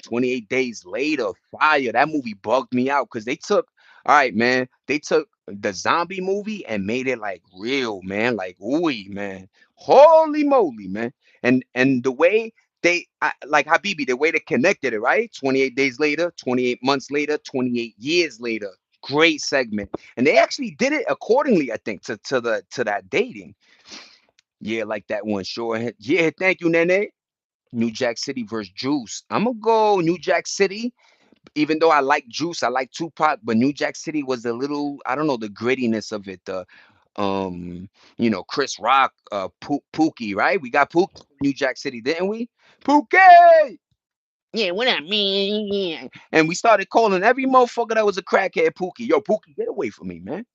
S1: 28 Days Later, fire. That movie bugged me out because they took, all right, man, they took the zombie movie and made it like real, man. Like, ooey, man. Holy moly, man. And the way like Habibi, the way they connected it, right? 28 days later, 28 months later, 28 years later. Great segment. And they actually did it accordingly, I think, to that dating. Yeah, like that one. Sure. Yeah, thank you, Nene. New Jack City versus Juice. I'm gonna go New Jack City. Even though I like Juice, I like Tupac, but New Jack City was a little, I don't know, the grittiness of it. The Chris Rock, Pookie, right? We got Pookie from New Jack City, didn't we? Pookie! Yeah, what I mean, yeah. And we started calling every motherfucker that was a crackhead Pookie. Yo, Pookie, get away from me, man.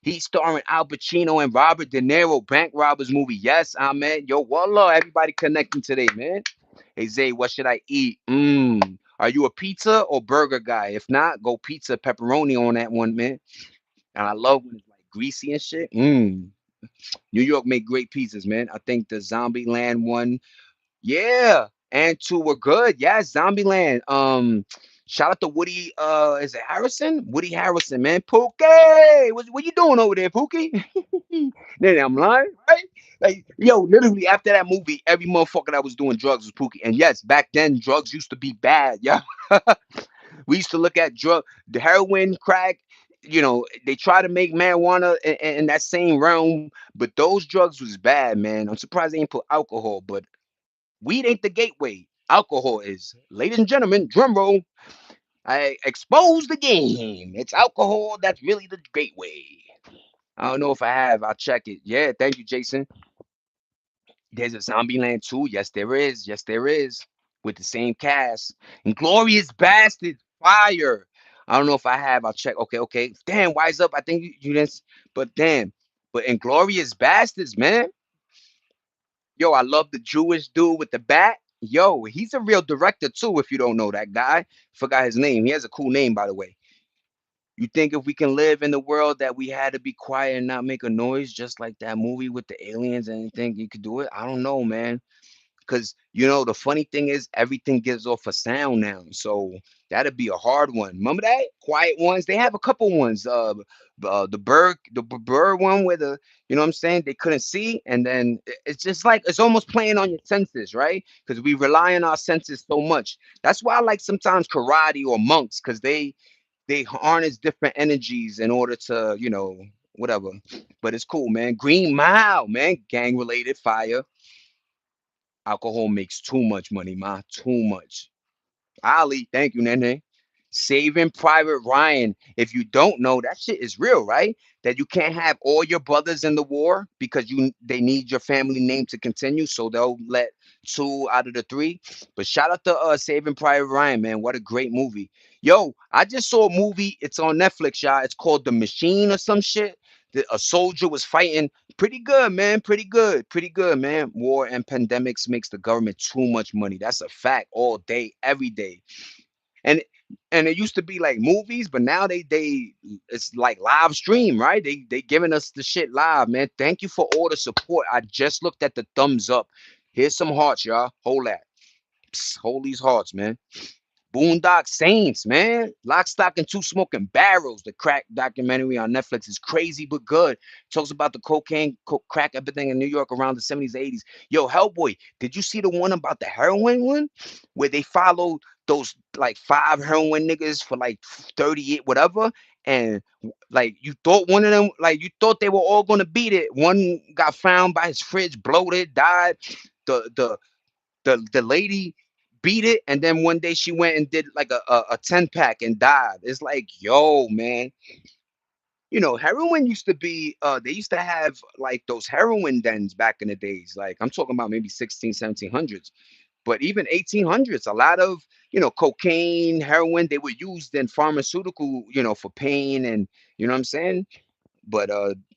S1: He's starring Al Pacino and Robert De Niro, Bank Robbers movie. Yes, Ahmed. Yo, wallah, everybody connecting today, man. Hey Zay, what should I eat? Are you a pizza or burger guy? If not, go pizza, pepperoni on that one, man. And I love when it's like greasy and shit. New York make great pizzas, man. I think the Zombie Land one, yeah, and two were good. Yeah, Zombie Land. Shout out to Woody. Is it Harrison? Woody Harrison, man. Pookie, what you doing over there, Pookie? Then I'm lying, right? Like, yo, literally after that movie, every motherfucker that was doing drugs was Pookie. And yes, back then drugs used to be bad. Yeah, we used to look at the heroin, crack. They try to make marijuana in that same realm, but those drugs was bad, man. I'm surprised they ain't put alcohol, but weed ain't the gateway. Alcohol is. Ladies and gentlemen, drum roll. I expose the game. It's alcohol that's really the gateway. I don't know if I have. I'll check it. Yeah, thank you, Jason. There's a Zombieland 2. Yes, there is. Yes, there is. With the same cast. Inglorious Bastard. Fire. I don't know if I have. I'll check. Okay, okay. Damn, wise up. I think you didn't. But damn. But Inglorious Bastards, man. Yo, I love the Jewish dude with the bat. Yo, he's a real director too, if you don't know that guy. Forgot his name. He has a cool name, by the way. You think if we can live in the world that we had to be quiet and not make a noise, just like that movie with the aliens, and you think you could do it? I don't know, man. Because the funny thing is everything gives off a sound now, so that'd be a hard one. Remember that quiet ones? They have a couple ones. The bird one where you know what I'm saying, they couldn't see, and then it's just like it's almost playing on your senses, right? Because we rely on our senses so much. That's why I like sometimes karate or monks, because they harness different energies in order to whatever. But it's cool, man. Green Mile, man, gang related fire. Alcohol makes too much money, ma. Too much. Ali, thank you, Nene. Saving Private Ryan. If you don't know, that shit is real, right? That you can't have all your brothers in the war because they need your family name to continue, so they'll let two out of the three. But shout out to Saving Private Ryan, man. What a great movie. Yo, I just saw a movie. It's on Netflix, y'all. It's called The Machine or some shit. A soldier was fighting. Pretty good, man. Pretty good. Pretty good, man. War and pandemics makes the government too much money. That's a fact. All day, every day. And it used to be like movies, but now they it's like live stream, right? They giving us the shit live, man. Thank you for all the support. I just looked at the thumbs up. Here's some hearts, y'all. Hold that. Psst, hold these hearts, man. Boondock Saints, man. Lock, Stock, and Two Smoking Barrels. The crack documentary on Netflix is crazy but good. Talks about the crack epidemic in New York around the 70s, 80s. Yo, Hellboy, did you see the one about the heroin one? Where they followed those like five heroin niggas for like 38, whatever. And like you thought one of them, like you thought they were all gonna beat it. One got found by his fridge, bloated, died. The lady beat it, and then one day she went and did like a 10 pack and died. It's like, yo, man. Heroin used to be they used to have like those heroin dens back in the days. Like I'm talking about maybe 16, 1700s, but even 1800s. A lot of cocaine, heroin, they were used in pharmaceutical, for pain, and you know what I'm saying. But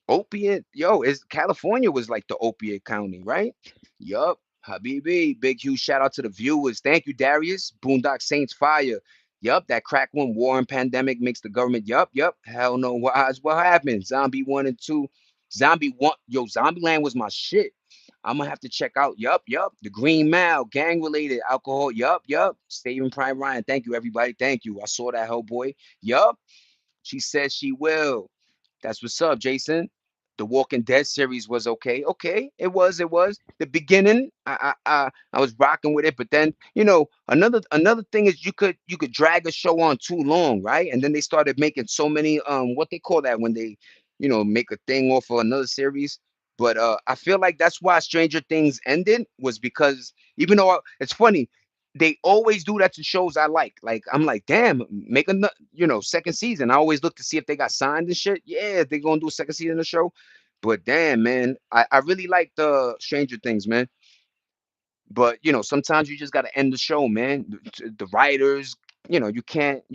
S1: opiate, yo, is California was like the opiate county, right? Yup. Habibi, big huge shout out to the viewers. Thank you, Darius. Boondock Saints fire. Yup, that crack one, war and pandemic makes the government. Yup, yup. Hell no. What happened? Zombie one and two. Zombie one. Yo, Zombieland was my shit. I'm gonna have to check out. Yup, yup. The Green Mile, gang related alcohol. Yup, yup. Saving Prime Ryan. Thank you, everybody. Thank you. I saw that Hellboy. Yup. She says she will. That's what's up, Jason. The Walking Dead series was okay. Okay, it was. It was the beginning. I was rocking with it, but then another thing is you could drag a show on too long, right? And then they started making so many what they call that when they make a thing off of another series. But I feel like that's why Stranger Things ended, was because even though it's funny, they always do that to shows I like. Like I'm like, damn, make a second season. I always look to see if they got signed and shit. Yeah, they're gonna do a second season of the show. But damn, man, I really like the Stranger Things, man. But sometimes you just gotta end the show, man. The writers, you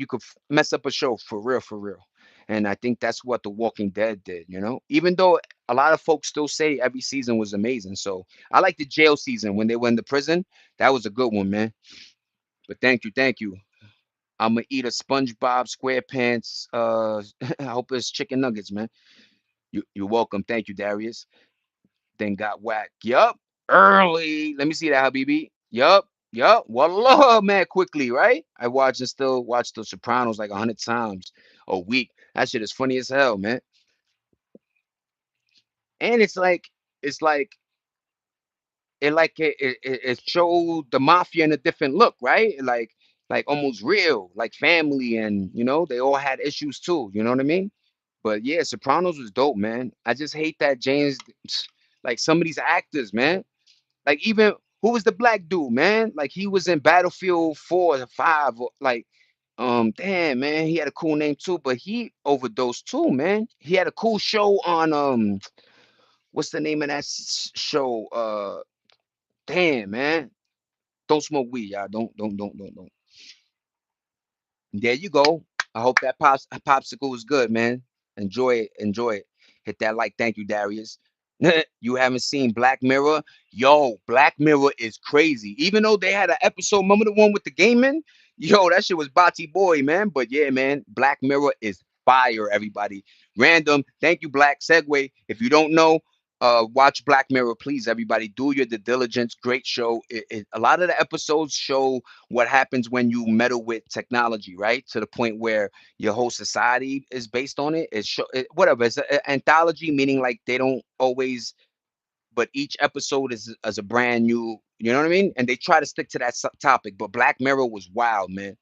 S1: could mess up a show for real, for real. And I think that's what The Walking Dead did, Even though a lot of folks still say every season was amazing. So I like the jail season when they went to prison. That was a good one, man. But thank you, thank you. I'm gonna eat a SpongeBob SquarePants. I hope it's chicken nuggets, man. You're welcome. Thank you, Darius. Then got whacked. Yup. Early. Let me see that, Habibi. Yup. Yup. Wallah, man, quickly, right? I watch and still watch The Sopranos like 100 times a week. That shit is funny as hell, man. And it's like it showed the mafia in a different look, right? Like almost real, like family, and they all had issues too. You know what I mean? But yeah, Sopranos was dope, man. I just hate that James, like some of these actors, man. Like even who was the black dude, man? Like he was in Battlefield 4 or 5, or like damn, man, he had a cool name too, but he overdosed too, man. He had a cool show on what's the name of that show? Damn, man. Don't smoke weed, y'all. Don't. There you go. I hope that popsicle was good, man. Enjoy it. Enjoy it. Hit that like. Thank you, Darius. You haven't seen Black Mirror? Yo, Black Mirror is crazy. Even though they had an episode, remember the one with the gaming? Yo, that shit was Bati boy, man. But yeah, man, Black Mirror is fire, everybody. Random. Thank you, Black Segway. If you don't know, watch Black Mirror, please, everybody. Do your due diligence. Great show. A lot of the episodes show what happens when you meddle with technology, right? To the point where your whole society is based on it. Whatever. It's an anthology, meaning like they don't always, but each episode is a brand new. You know what I mean? And they try to stick to that topic. But Black Mirror was wild, man.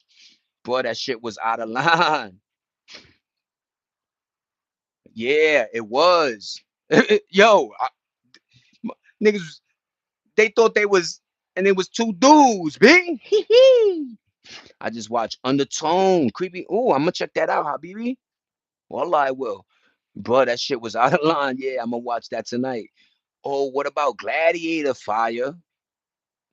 S1: Boy, that shit was out of line. Yeah, it was. Yo, niggas, they thought they was, and it was two dudes, B. I just watched Undertone, creepy. Oh, I'm gonna check that out, Habibi. Well, I will. Bro, that shit was out of line. Yeah, I'm gonna watch that tonight. Oh, what about Gladiator? Fire,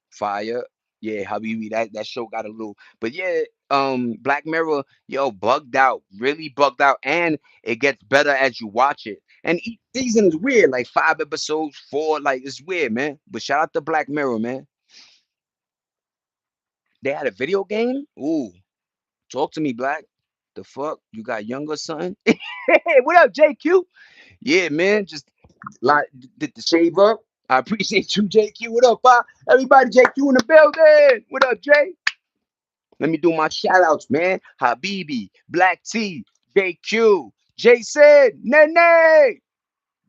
S1: fire. Yeah, Habibi, that show got a little, but yeah, Black Mirror, yo, bugged out, really bugged out, and it gets better as you watch it. And each season is weird, like 5 episodes, four, like it's weird, man. But shout out to Black Mirror, man. They had a video game. Ooh, talk to me, Black. The fuck? You got younger son? Hey, what up, JQ? Yeah, man. Just like did the shave up. I appreciate you, JQ. What up, Bob? Everybody, JQ in the building. What up, Jay? Let me do my shout outs, man. Habibi, Black T, JQ, Jason, Nene,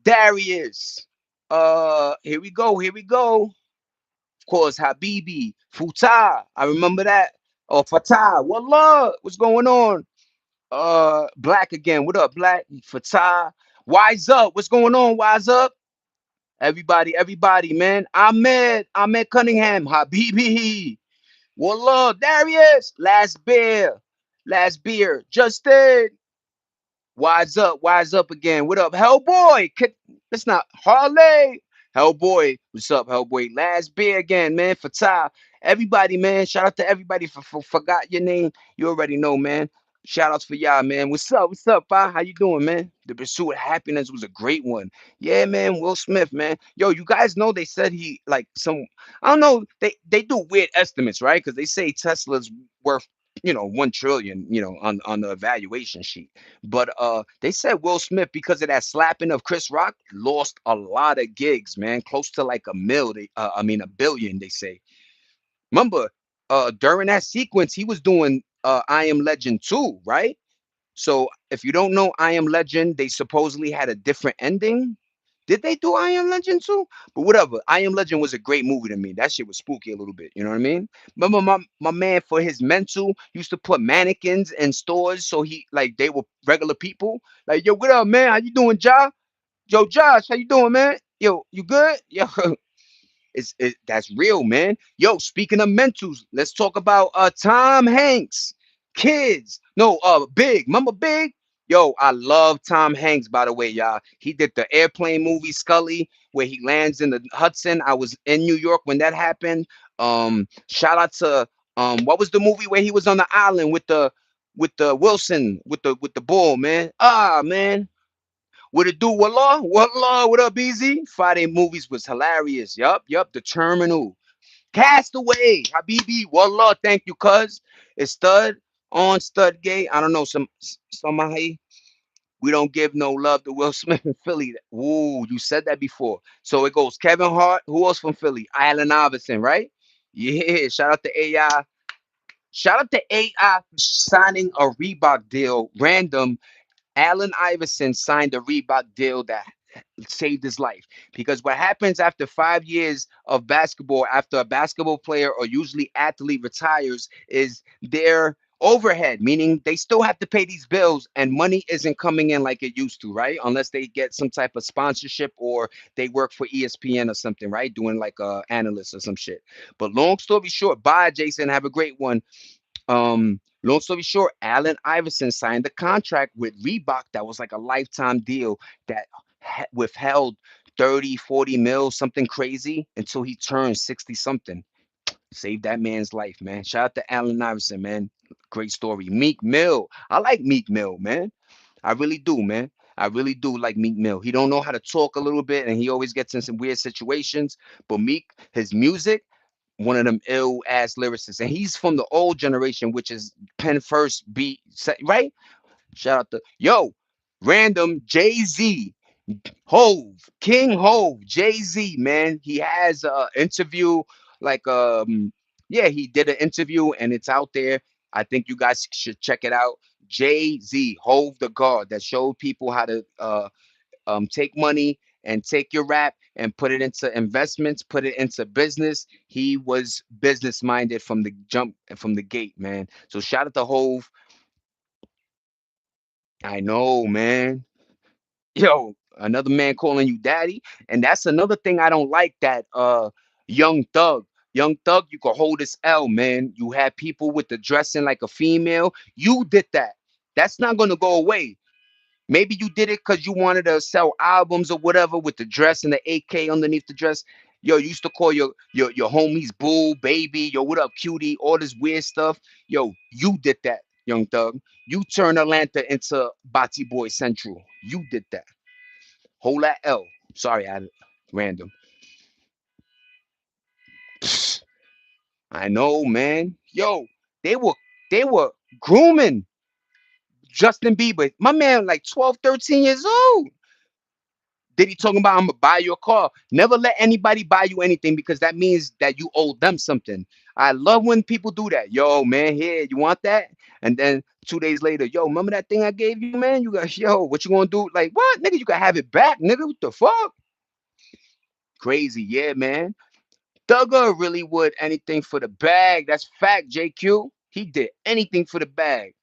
S1: Darius. Here we go. Here we go. Of course, Habibi, Futa. I remember that. Oh, Fatah. Wallah. What's going on? Black again. What up, Black? Fatah. Wise up. What's going on? Wise up. Everybody, man. Ahmed Cunningham, Habibi. Wallah, Darius. Last beer. Justin. Wise up again. What up, Hellboy? That's not Harley. Hellboy, what's up, Hellboy? Last beer again, man. Fatah. Everybody, man. Shout out to everybody for forgot your name. You already know, man. Shout outs for y'all, man. What's up? What's up, Pa? How you doing, man? The Pursuit of Happiness was a great one. Yeah, man. Will Smith, man. Yo, you guys know they said he like some. I don't know. They do weird estimates, right? Because they say Tesla's worth 1 trillion, on the evaluation sheet. But they said Will Smith, because of that slapping of Chris Rock, lost a lot of gigs, man. Close to like a mil. I mean a billion. They say. Remember, during that sequence, he was doing I Am Legend 2, right? So if you don't know I Am Legend, they supposedly had a different ending. Did they do I Am Legend too? But whatever. I Am Legend was a great movie to me. That shit was spooky a little bit. You know what I mean? Remember my man, for his mental, used to put mannequins in stores so he like they were regular people. Like, yo, what up, man? How you doing, Josh? Yo, Josh, how you doing, man? Yo, you good? Yo, that's real, man. Yo, speaking of mentals, let's talk about Tom Hanks. Kids. No, Big. Remember Big? Yo, I love Tom Hanks, by the way, y'all. He did the airplane movie Scully, where he lands in the Hudson. I was in New York when that happened. Shout out to what was the movie where he was on the island with the Wilson with the bull, man? Ah, man. What it do, Wallah? Wallah, what up, Easy? Friday movies was hilarious. Yup. The Terminal. Castaway. Habibi, Wallah, thank you, cuz. It's Stud on Stud Gate. I don't know, somebody. We don't give no love to Will Smith in Philly. Ooh, you said that before. So it goes Kevin Hart. Who else from Philly? Allen Iverson, right? Yeah, shout out to AI. Shout out to AI for signing a Reebok deal. Random. Allen Iverson signed a Reebok deal that saved his life. Because what happens after 5 years of basketball, after a basketball player or usually athlete retires, is their overhead, meaning they still have to pay these bills and money isn't coming in like it used to, right? Unless they get some type of sponsorship or they work for ESPN or something, right? Doing like a analyst or some shit. But long story short, bye, Jason. Have a great one. Long story short, Allen Iverson signed a contract with Reebok that was like a lifetime deal that withheld 30, 40 mil, something crazy until he turned 60 something. Saved that man's life, man. Shout out to Allen Iverson, man. Great story. Meek Mill. I like Meek Mill, man. I really do, man. I really do like Meek Mill. He don't know how to talk a little bit, and he always gets in some weird situations. But Meek, his music, one of them ill ass lyricists, and he's from the old generation, which is pen first beat, right? Shout out to yo, random Jay Z, Hove, King Hove, Jay Z, man. He has a interview, like yeah, he did an interview and it's out there. I think you guys should check it out. Jay Z, Hove the God, that showed people how to take money and take your rap and put it into investments, put it into business. He was business minded from the jump, from the gate, man. So shout out to Hove. I know, man. Yo, another man calling you daddy. And that's another thing I don't like, that Young Thug. Young Thug, you could hold this L, man. You had people with the dressing like a female. You did that. That's not gonna go away. Maybe you did it because you wanted to sell albums or whatever with the dress and the AK underneath the dress. Yo, you used to call your homies boo, baby, yo, what up, cutie, all this weird stuff. Yo, you did that, Young Thug. You turned Atlanta into Bati Boy Central. You did that. Hold that L. Sorry, I random. Psst, I know, man. Yo, they were they were grooming Justin Bieber. My man, like 12, 13 years old. Did he talking about, I'm gonna buy you a car? Never let anybody buy you anything because that means that you owe them something. I love when people do that. Yo, man, here, you want that? And then 2 days later, yo, remember that thing I gave you, man? You got, yo, what you gonna do? Like, what, nigga? You can have it back, nigga. What the fuck? Crazy, yeah, man. Thugger really would anything for the bag. That's fact, JQ. He did anything for the bag.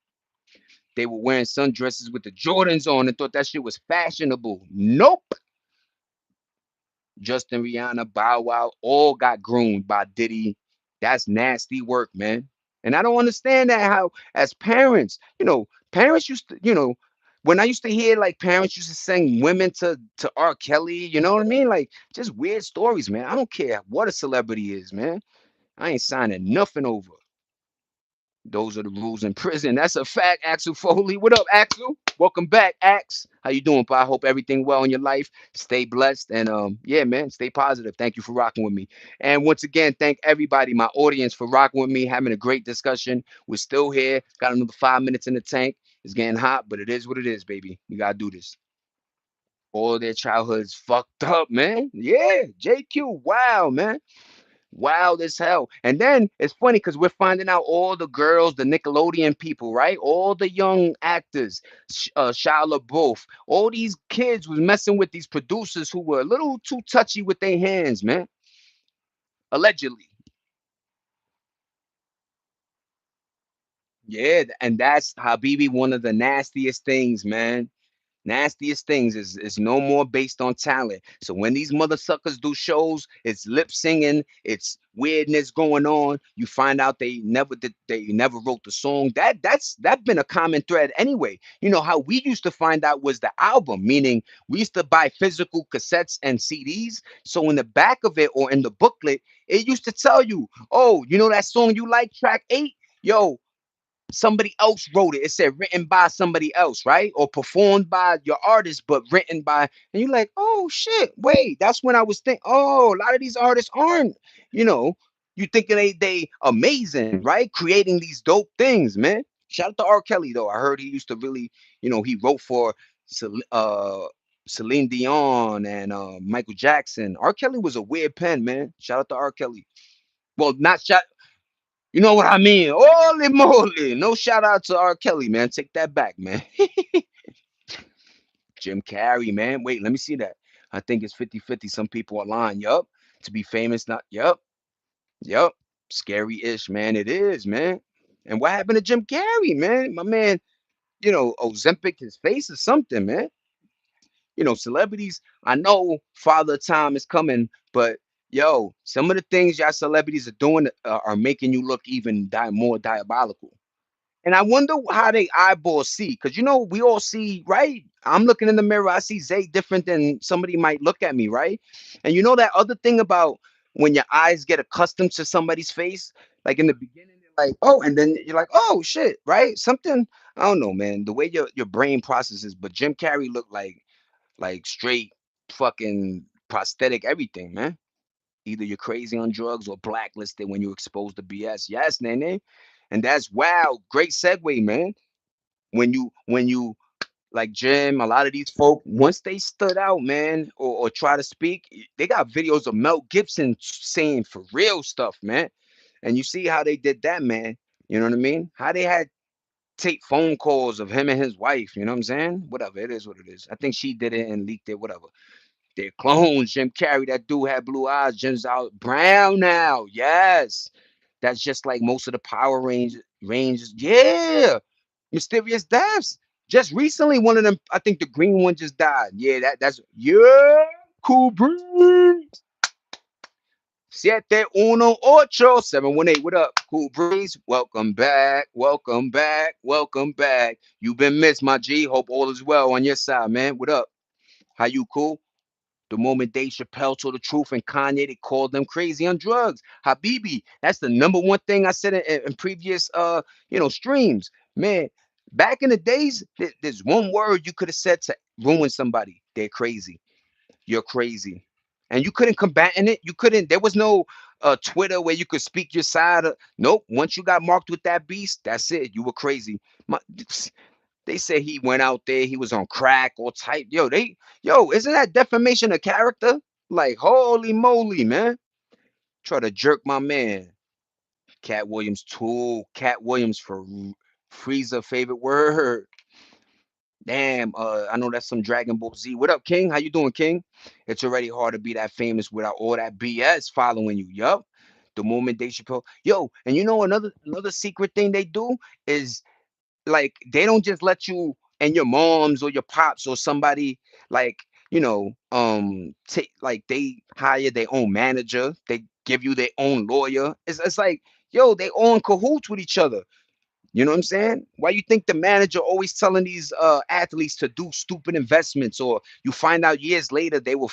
S1: They were wearing sundresses with the Jordans on and thought that shit was fashionable. Nope. Justin, Rihanna, Bow Wow, all got groomed by Diddy. That's nasty work, man. And I don't understand that, how, as parents, parents used to, when I used to hear like parents used to send women to R. Kelly, you know what I mean? Like just weird stories, man. I don't care what a celebrity is, man. I ain't signing nothing over. Those are the rules in prison. That's a fact, Axel Foley. What up, Axel? Welcome back, Ax. How you doing, Pa? I hope everything well in your life. Stay blessed and yeah, man, stay positive. Thank you for rocking with me. And once again, thank everybody, my audience, for rocking with me, having a great discussion. We're still here. Got another 5 minutes in the tank. It's getting hot, but it is what it is, baby. We gotta do this. All their childhoods fucked up, man. Yeah, JQ. Wow, man. Wild as hell. And then it's funny because we're finding out all the girls, the Nickelodeon people, right? All the young actors, Shia LaBeouf, all these kids was messing with these producers who were a little too touchy with their hands, man. Allegedly. Yeah, and that's Habibi, one of the nastiest things, man. Nastiest things is no more based on talent. So when these mother suckers do shows, it's lip singing, it's weirdness going on. You find out they never wrote the song. That's been a common thread anyway. You know how we used to find out was the album, meaning we used to buy physical cassettes and CDs. So in the back of it or in the booklet, it used to tell you, oh, you know that song you like, track 8? Yo, somebody else wrote it. It said written by somebody else, right? Or performed by your artist, but written by, and you're like, oh shit, wait, that's when I was thinking, oh, a lot of these artists aren't, you know, you thinking they amazing, right? Creating these dope things, man. Shout out to R. Kelly though. I heard he used to really, he wrote for Celine Dion and Michael Jackson. R. Kelly was a weird pen, man. Shout out to R. Kelly. Well, not shout. You know what I mean? Holy moly! No shout out to R. Kelly, man. Take that back, man. Jim Carrey, man. Wait, let me see that. I think it's 50-50. Some people are lying. Yup. To be famous, not. Yup. Yup. Scary-ish, man. It is, man. And what happened to Jim Carrey, man? My man, Ozempic his face or something, man. Celebrities, I know Father Time is coming, but yo, some of the things y'all celebrities are doing are making you look even more diabolical. And I wonder how they eyeballs see, because we all see, right? I'm looking in the mirror, I see Zay different than somebody might look at me, right? And you know that other thing about when your eyes get accustomed to somebody's face, like in the beginning, they're like, oh, and then you're like, oh shit, right? Something, I don't know, man, the way your brain processes, but Jim Carrey looked like straight fucking prosthetic everything, man. Either you're crazy on drugs or blacklisted when you're exposed to BS. Yes, Nene. And that's wow. Great segue, man. When you like Jim, a lot of these folk, once they stood out, man, or try to speak, they got videos of Mel Gibson saying for real stuff, man. And you see how they did that, man. You know what I mean? How they had take phone calls of him and his wife. You know what I'm saying? Whatever. It is what it is. I think she did it and leaked it. Whatever. They're clones. Jim Carrey, that dude had blue eyes. Jim's out brown now. Yes. That's just like most of the Power Rangers. Yeah. Mysterious deaths. Just recently, one of them, I think the green one just died. Yeah, that's yeah. Cool breeze. 718-718. What up? Cool breeze. Welcome back. Welcome back. Welcome back. You've been missed, my G. Hope all is well on your side, man. What up? How you cool? The moment Dave Chappelle told the truth and Kanye, they called them crazy on drugs. Habibi, that's the number one thing I said in previous streams. Man, back in the days, there's one word you could have said to ruin somebody. They're crazy. You're crazy. And you couldn't combat in it. You couldn't, there was no Twitter where you could speak your side. Nope. Once you got marked with that beast, that's it. You were crazy. My, they said he went out there, he was on crack or type. Isn't that defamation of character? Like, holy moly, man. Try to jerk my man. Cat Williams too. Cat Williams for Frieza favorite word. Damn, I know that's some Dragon Ball Z. What up, King? How you doing, King? It's already hard to be that famous without all that BS following you. Yup. The moment they Chappelle. Yo, and you know another secret thing they do is like they don't just let you and your moms or your pops or somebody like take like they hire their own manager, they give you their own lawyer. It's like yo, they all in cahoots with each other. You know what I'm saying? Why you think the manager always telling these athletes to do stupid investments, or you find out years later they were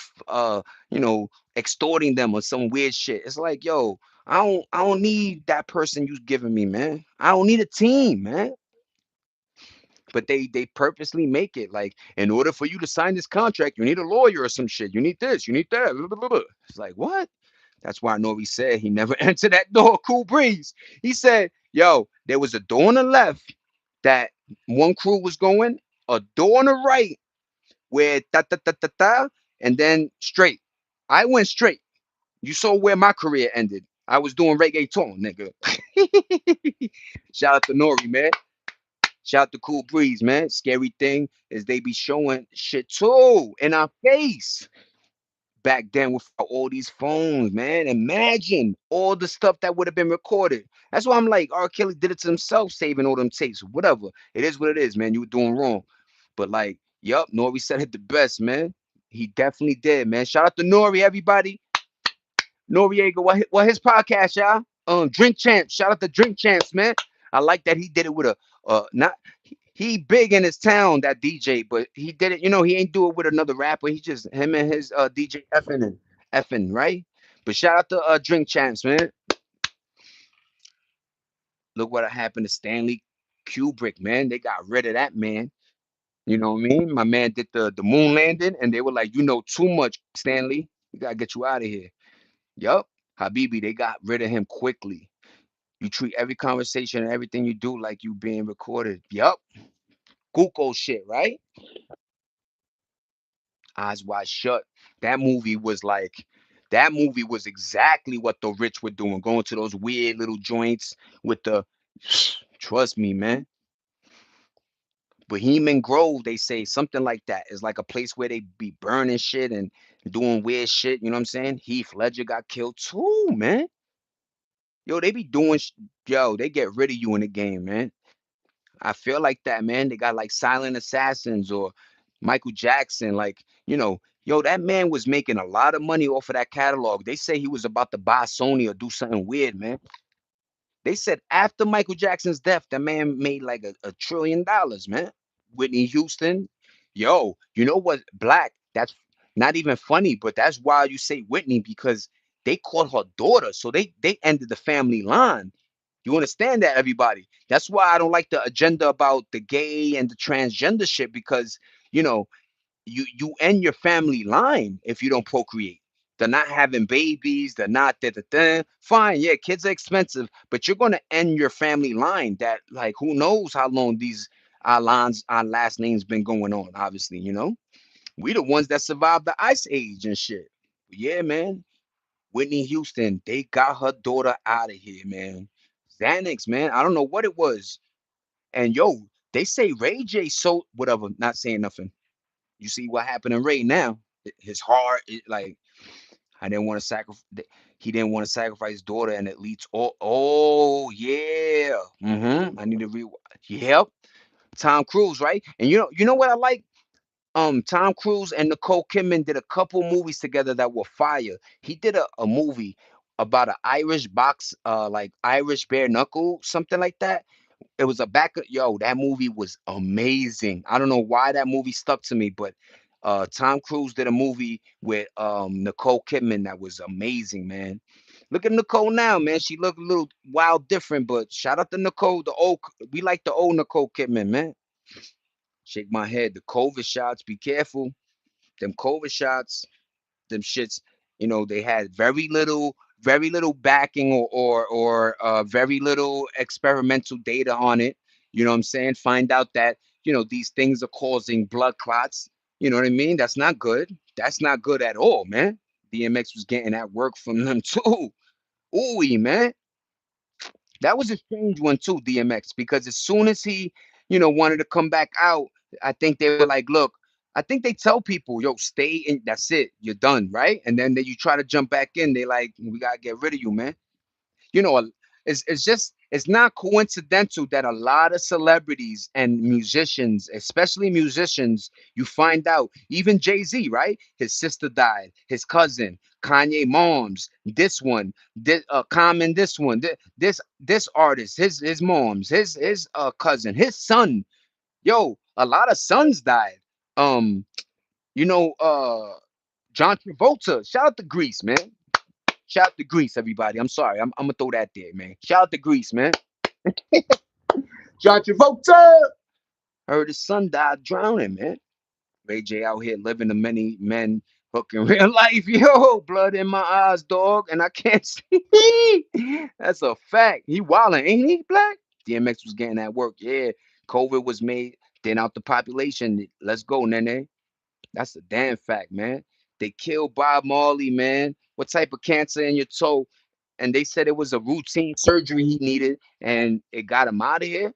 S1: extorting them or some weird shit? It's like yo, I don't need that person you giving me, man. I don't need a team, man. But they purposely make it like in order for you to sign this contract, you need a lawyer or some shit. You need this, you need that. Blah, blah, blah, blah. It's like what? That's why Nori said he never entered that door. Cool breeze. He said, "Yo, there was a door on the left that one crew was going, a door on the right where ta ta ta ta ta, and then straight. I went straight. You saw where my career ended. I was doing reggaeton, nigga. Shout out to Nori, man. Shout out to Cool Breeze, man. Scary thing is they be showing shit too in our face. Back then without all these phones, man. Imagine all the stuff that would have been recorded. That's why I'm like, R. Kelly did it to himself, saving all them tapes. Whatever. It is what it is, man. You were doing wrong. But like, yup, Nori said it the best, man. He definitely did, man. Shout out to Nori, everybody. Noriega, what his podcast, y'all? Drink Champs. Shout out to Drink Champs, man. I like that he did it with a not he big in his town, that DJ, but he did it. He ain't do it with another rapper. He just him and his DJ effing, right? But shout out to Drink Champs, man. Look what happened to Stanley Kubrick, man. They got rid of that man. You know what I mean? My man did the moon landing, and they were like, you know too much, Stanley. We gotta get you out of here. Yup. Habibi, they got rid of him quickly. You treat every conversation and everything you do like you being recorded. Yup. Google shit, right? Eyes Wide Shut. That movie was like That movie was exactly what the rich were doing, going to those weird little joints with the trust me, man. Bohemian Grove, they say something like that. Is like a place where they be burning shit and doing weird shit. You know what I'm saying? Heath Ledger got killed too, man. Yo, they be doing, yo, they get rid of you in the game, man. I feel like that, man. They got like Silent Assassins or Michael Jackson. Like, yo, that man was making a lot of money off of that catalog. They say he was about to buy Sony or do something weird, man. They said after Michael Jackson's death, that man made like $1 trillion, man. Whitney Houston, yo, you know what? Black, that's not even funny, but that's why you say Whitney because they called her daughter, so they ended the family line. You understand that, everybody? That's why I don't like the agenda about the gay and the transgender shit because you know you end your family line if you don't procreate. They're not having babies. They're not da. Fine, yeah, kids are expensive, but you're gonna end your family line. That like who knows how long these our lines, our last names been going on. Obviously, we the ones that survived the ice age and shit. Yeah, man. Whitney Houston, they got her daughter out of here, man. Xanax, man. I don't know what it was. And yo, they say Ray J so whatever. Not saying nothing. You see what happened in Ray now. His heart, like I didn't want to sacrifice. He didn't want to sacrifice his daughter, and it leads. Oh yeah. I need to re. Yep. Tom Cruise, right? And you know what I like? Tom Cruise and Nicole Kidman did a couple movies together that were fire. He did a movie about an Irish box, like Irish bare knuckle, something like that. It was a back yo, that movie was amazing. I don't know why that movie stuck to me, but Tom Cruise did a movie with Nicole Kidman that was amazing, man. Look at Nicole now, man. She looked a little wild different, but shout out to Nicole, we like the old Nicole Kidman, man. Shake my head. The COVID shots, be careful. Them COVID shots, them shits, they had very little backing or very little experimental data on it. You know what I'm saying? Find out that, these things are causing blood clots. You know what I mean? That's not good. That's not good at all, man. DMX was getting that work from them too. Ooh, man. That was a strange one too, DMX, because as soon as he, wanted to come back out, I think they were like, look, I think they tell people, yo, stay in, that's it, you're done, right? And then you try to jump back in, they like, we gotta get rid of you, man. you know, it's not coincidental that a lot of celebrities and musicians, especially musicians, you find out, even Jay-Z, right? His sister died, his cousin, Kanye moms, this one, Common, this one, this artist, his moms, his cousin, his son. Yo, a lot of sons died. Um, you know, John Travolta, shout out to Greece, man. Shout out to Greece, everybody. I'm sorry. I'm gonna throw that there, man. Shout out to Greece, man. John Travolta. Heard his son died drowning, man. Ray J out here living the many men hook in real life. Yo, blood in my eyes, dog, and I can't see. That's a fact. He wildin', ain't he, Black? DMX was getting that work. Yeah, COVID was made, then out the population. Let's go, Nene. That's a damn fact, man. They killed Bob Marley, man. What type of cancer in your toe? And they said it was a routine surgery he needed, and it got him out of here.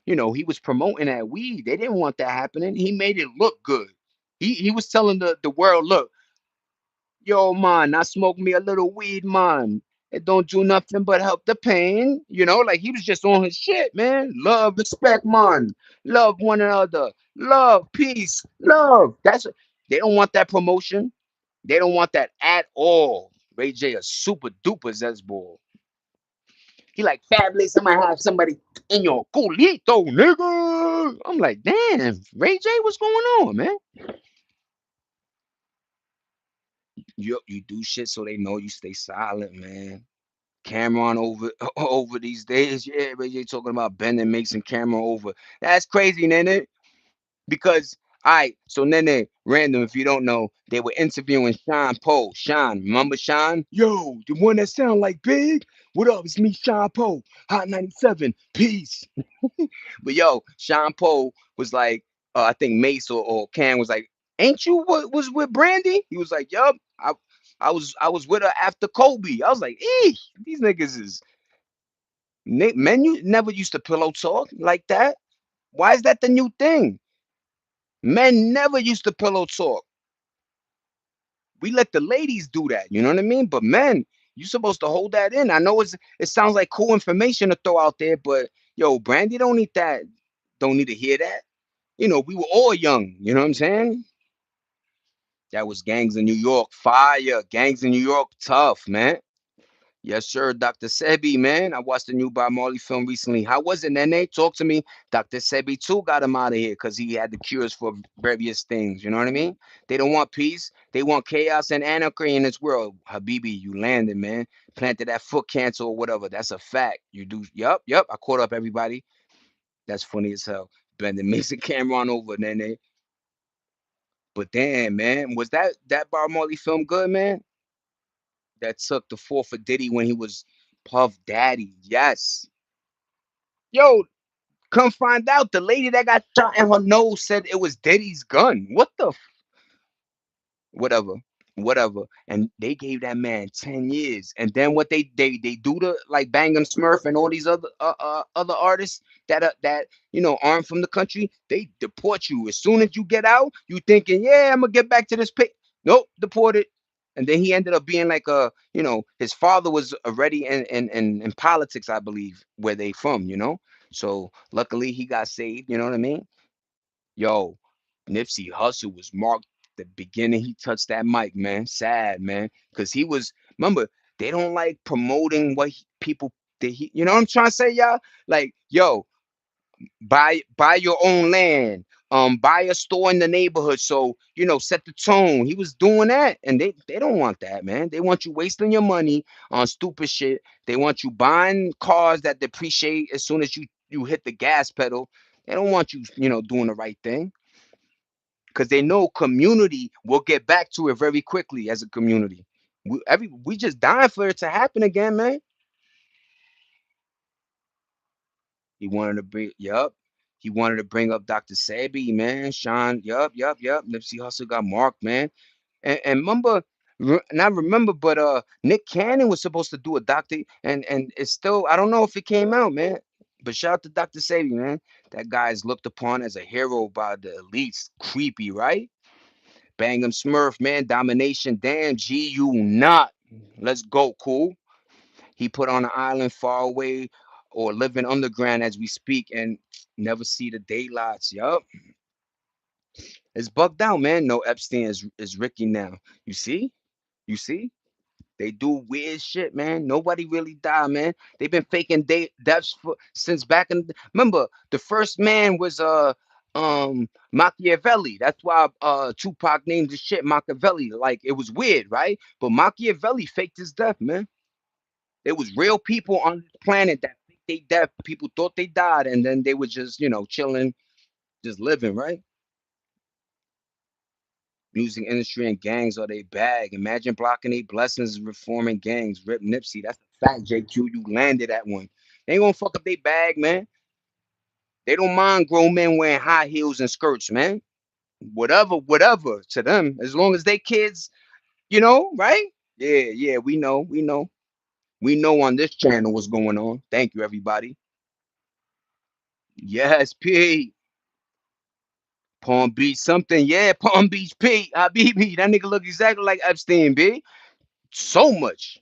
S1: He was promoting that weed. They didn't want that happening. He made it look good. He was telling the world, look, yo, man, I smoke me a little weed, man. It don't do nothing but help the pain. Like he was just on his shit, man. Love, respect, man. Love one another. Love, peace, love. They don't want that promotion. They don't want that at all. Ray J a super duper zesball. He like fabulous. I might have somebody in your culito, nigga. I'm like, damn, Ray J, what's going on, man? You do shit so they know you stay silent, man. Cameron over over these days. Yeah, Ray J talking about bending Mason Cameron over. That's crazy, Nene. Because all right, so Nene, random if you don't know, they were interviewing Sean Poe. Sean, remember Sean? Yo, the one that sound like Big? What up? It's me, Sean Poe. Hot 97. Peace. But yo, Sean Poe was like, I think Mace or Cam was like, ain't you what was with Brandy? He was like, yup. I was with her after Kobe. I was like, these niggas is men. You never used to pillow talk like that. Why is that the new thing? Men never used to pillow talk. We let the ladies do that. You know what I mean? But men, you supposed to hold that in. I know it sounds like cool information to throw out there, but yo, Brandy don't need that. Don't need to hear that. We were all young. You know what I'm saying? That was Gangs in New York. Fire. Gangs in New York. Tough, man. Yes, sir. Dr. Sebi, man. I watched the new Bob Marley film recently. How was it, Nene? Talk to me. Dr. Sebi, too, got him out of here because he had the cures for various things. You know what I mean? They don't want peace. They want chaos and anarchy in this world. Habibi, you landed, man. Planted that foot cancer or whatever. That's a fact. You do. Yup, yup. I caught up everybody. That's funny as hell. Bending Mason Cameron over, Nene. But damn, man. Was that Bob Marley film good, man? That took the fall for Diddy when he was Puff Daddy. Yes. Yo, come find out the lady that got shot in her nose said it was Diddy's gun. What the whatever, whatever. And they gave that man 10 years. And then what they do to like Bangum Smurf and all these other artists that aren't from the country, they deport you. As soon as you get out, you thinking, yeah, I'm gonna get back to this pit. Nope, deported. And then he ended up being like his father was already in politics, I believe, where they from. So luckily he got saved, you know what I mean? Yo, Nipsey Hussle was marked the beginning he touched that mic, man. Sad, man, because he was. Remember, they don't like promoting what people that he. You know what I'm trying to say, y'all? Like, yo, buy your own land. Buy a store in the neighborhood. So set the tone. He was doing that, and they don't want that, man. They want you wasting your money on stupid shit. They want you buying cars that depreciate as soon as you hit the gas pedal. They don't want you, doing the right thing because they know community will get back to it very quickly as a community. We just dying for it to happen again, man. He wanted to bring, yup. He wanted to bring up Dr. Sebi, man. Sean, yup, yup, yup. Nipsey Hussle got marked, man. And remember, not remember, but Nick Cannon was supposed to do a doctor, and it's still I don't know if it came out, man. But shout out to Dr. Sebi, man. That guy is looked upon as a hero by the elites. Creepy, right? Bangum Smurf, man, domination. Damn, G, you not. Let's go, cool. He put on an island far away or living underground as we speak and never see the daylights. Yup. It's bugged out, man. No, Epstein is Ricky now. You see? You see? They do weird shit, man. Nobody really died, man. They've been faking deaths since back in. Remember, the first man was Machiavelli. That's why Tupac named the shit Machiavelli. Like it was weird, right? But Machiavelli faked his death, man. There was real people on this planet that faked their death. People thought they died, and then they were just chilling, just living, right? Music industry and gangs are they bag. Imagine blocking their blessings, reforming gangs. Rip Nipsey. That's a fact, JQ. You landed that one. They ain't gonna fuck up their bag, man. They don't mind grown men wearing high heels and skirts, man. Whatever, whatever to them. As long as they kids, right? Yeah, yeah, we know, we know. We know on this channel what's going on. Thank you, everybody. Yes, P. Palm Beach something. Yeah, Palm Beach P. Habibi. That nigga look exactly like Epstein, B. So much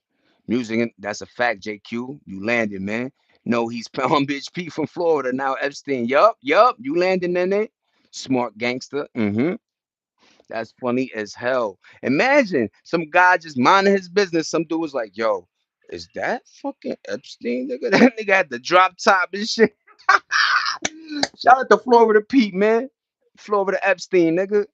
S1: music. That's a fact, JQ. You landed, man. No, he's Palm Beach Pete from Florida. Now Epstein. Yup, yup. You landing in it. Smart gangster. That's funny as hell. Imagine some guy just minding his business. Some dude was like, yo, is that fucking Epstein, nigga? That nigga had the drop top and shit. Shout out to Florida Pete, man. Florida Epstein, nigga.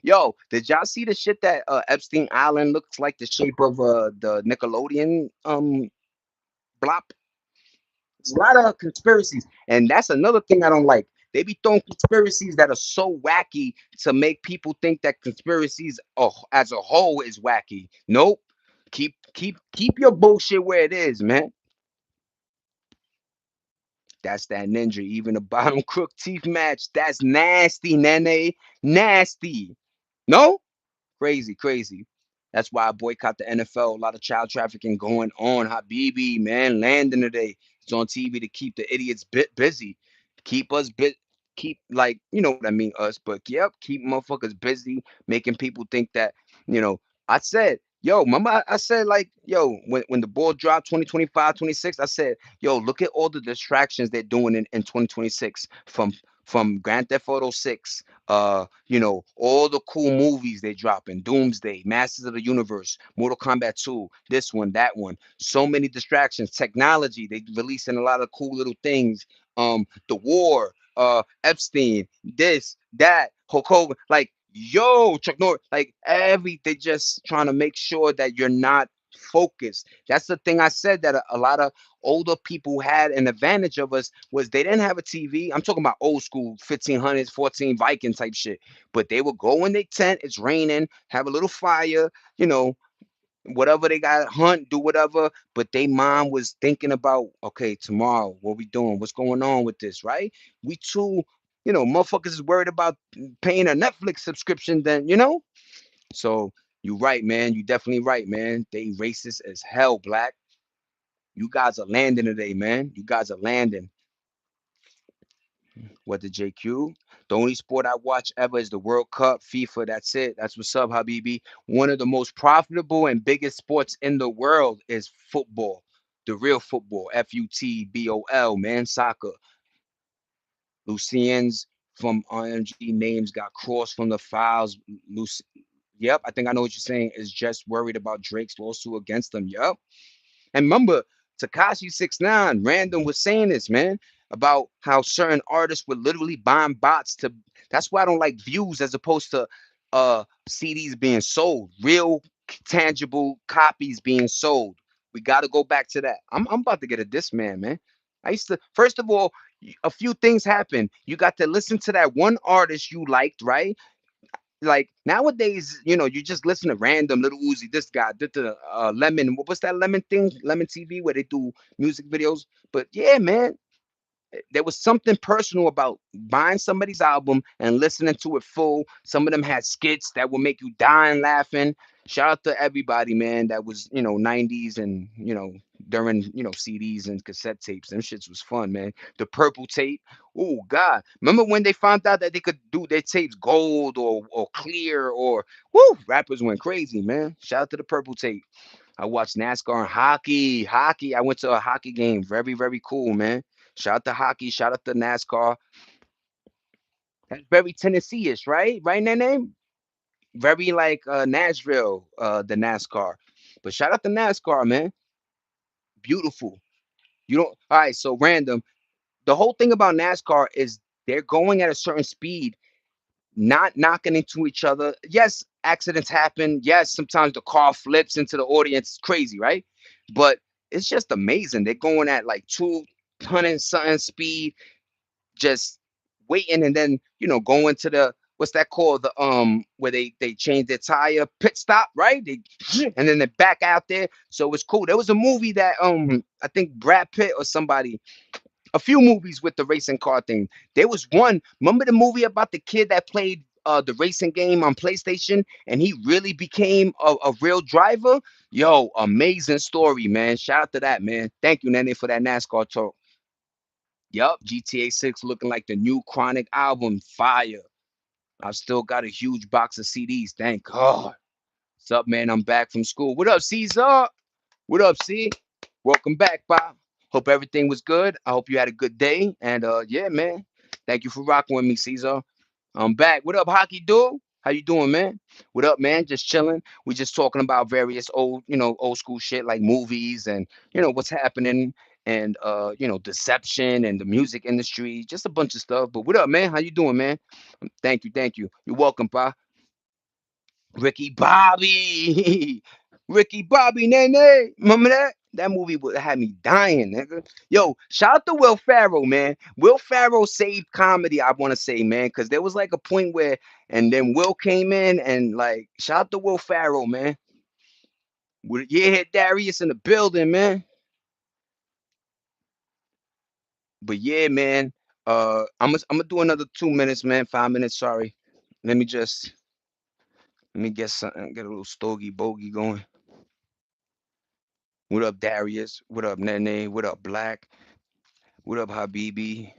S1: Yo, did y'all see the shit that Epstein Island looks like the shape of the Nickelodeon blop? It's a lot of conspiracies, and that's another thing I don't like. They be throwing conspiracies that are so wacky to make people think that conspiracies as a whole is wacky. Nope. Keep your bullshit where it is, man. That's that ninja. Even the bottom crook teeth match. That's nasty, Nene. Nasty. No? Crazy, crazy. That's why I boycott the NFL. A lot of child trafficking going on. Habibi, man, landing today. It's on TV to keep the idiots busy, keep us keep like what I mean us. But yep, keep motherfuckers busy, making people think that you know. I said, yo, remember I said like, yo, when the ball dropped 2025, 26, I said, yo, look at all the distractions they're doing in 2026 from Grand Theft Auto 6, all the cool movies they dropping, Doomsday, Masters of the Universe, Mortal Kombat 2, this one, that one. So many distractions, technology, they releasing a lot of cool little things. The war, Epstein, this, that, Hulk Hogan, like, yo, Chuck Norris, like they just trying to make sure that you're not focused. That's the thing I said, that a lot of older people had an advantage of us, was they didn't have a TV. I'm talking about old school 1500s, 14 Viking type shit. But they would go in their tent, it's raining, have a little fire, you know, whatever they got, hunt, do whatever. But they mom was thinking about, okay, tomorrow, what we doing? What's going on with this, right? We too, motherfuckers is worried about paying a Netflix subscription then, So you right, man. You definitely right, man. They racist as hell, black. You guys are landing today, man. You guys are landing. What the JQ? The only sport I watch ever is the World Cup, FIFA. That's it. That's what's up, Habibi. One of the most profitable and biggest sports in the world is football. The real football, FUTBOL, man, soccer. Lucians from RMG names got crossed from the files. Yep, I think I know what you're saying. Is just worried about Drake's lawsuit against them. Yep. And remember, Takashi 69 Random was saying this, man, about how certain artists were literally buying bots to. That's why I don't like views as opposed to CDs being sold, real tangible copies being sold. We got to go back to that. I'm about to get a Discman, man. I used to, first of all, a few things happen. You got to listen to that one artist you liked, right? Like nowadays, you just listen to random Little Uzi, this guy, did the Lemon. What's that Lemon thing? Lemon TV, where they do music videos. But yeah, man, there was something personal about buying somebody's album and listening to it full. Some of them had skits that would make you dying laughing. Shout out to everybody, man. That was 90s and during CDs and cassette tapes. Them shits was fun, man. The purple tape. Oh God, remember when they found out that they could do their tapes gold or clear or whoo? Rappers went crazy, man. Shout out to the purple tape. I watched NASCAR and hockey. Hockey. I went to a hockey game. Very, very cool, man. Shout out to hockey. Shout out to NASCAR. That's very Tennessee-ish, right? Right in that name? Very like Nashville, the NASCAR. But shout out to NASCAR, man. Beautiful. You don't. All right. So random. The whole thing about NASCAR is they're going at a certain speed, not knocking into each other. Yes, accidents happen. Yes, sometimes the car flips into the audience. It's crazy, right? But it's just amazing. They're going at like 200 something speed, just waiting, and then going to the, what's that called, the where they change their tire, pit stop, right? They and then they back out there. So it's cool. There was a movie that I think Brad Pitt or somebody, a few movies with the racing car thing. There was one. Remember the movie about the kid that played the racing game on PlayStation, and he really became a real driver. Yo, amazing story, man. Shout out to that, man. Thank you, Nene, for that NASCAR talk. Yup, GTA 6 looking like the new Chronic album. Fire. I've still got a huge box of CDs. Thank God. What's up, man? I'm back from school. What up, Caesar? What up, C? Welcome back, Bob. Hope everything was good. I hope you had a good day. And yeah, man. Thank you for rocking with me, Caesar. I'm back. What up, Hockey Dude? How you doing, man? What up, man? Just chilling. We just talking about various old school shit like movies and what's happening and deception and the music industry, just a bunch of stuff. But what up, man? How you doing, man? Thank you, thank you. You're welcome, pa. Ricky Bobby. Ricky Bobby Nene. Remember that? That movie would had me dying, nigga. Yo, shout out to Will Farrell, man. Will Farrell saved comedy, I want to say, man, because there was like a point where, and then Will came in and like, shout out to Will Farrell, man. Yeah, Darius in the building, man. But yeah, man. I'm gonna do another 2 minutes, man. 5 minutes, sorry. Let me just Let me get something, get a little stogie bogey going. What up, Darius? What up, Nene? What up, Black? What up, Habibi?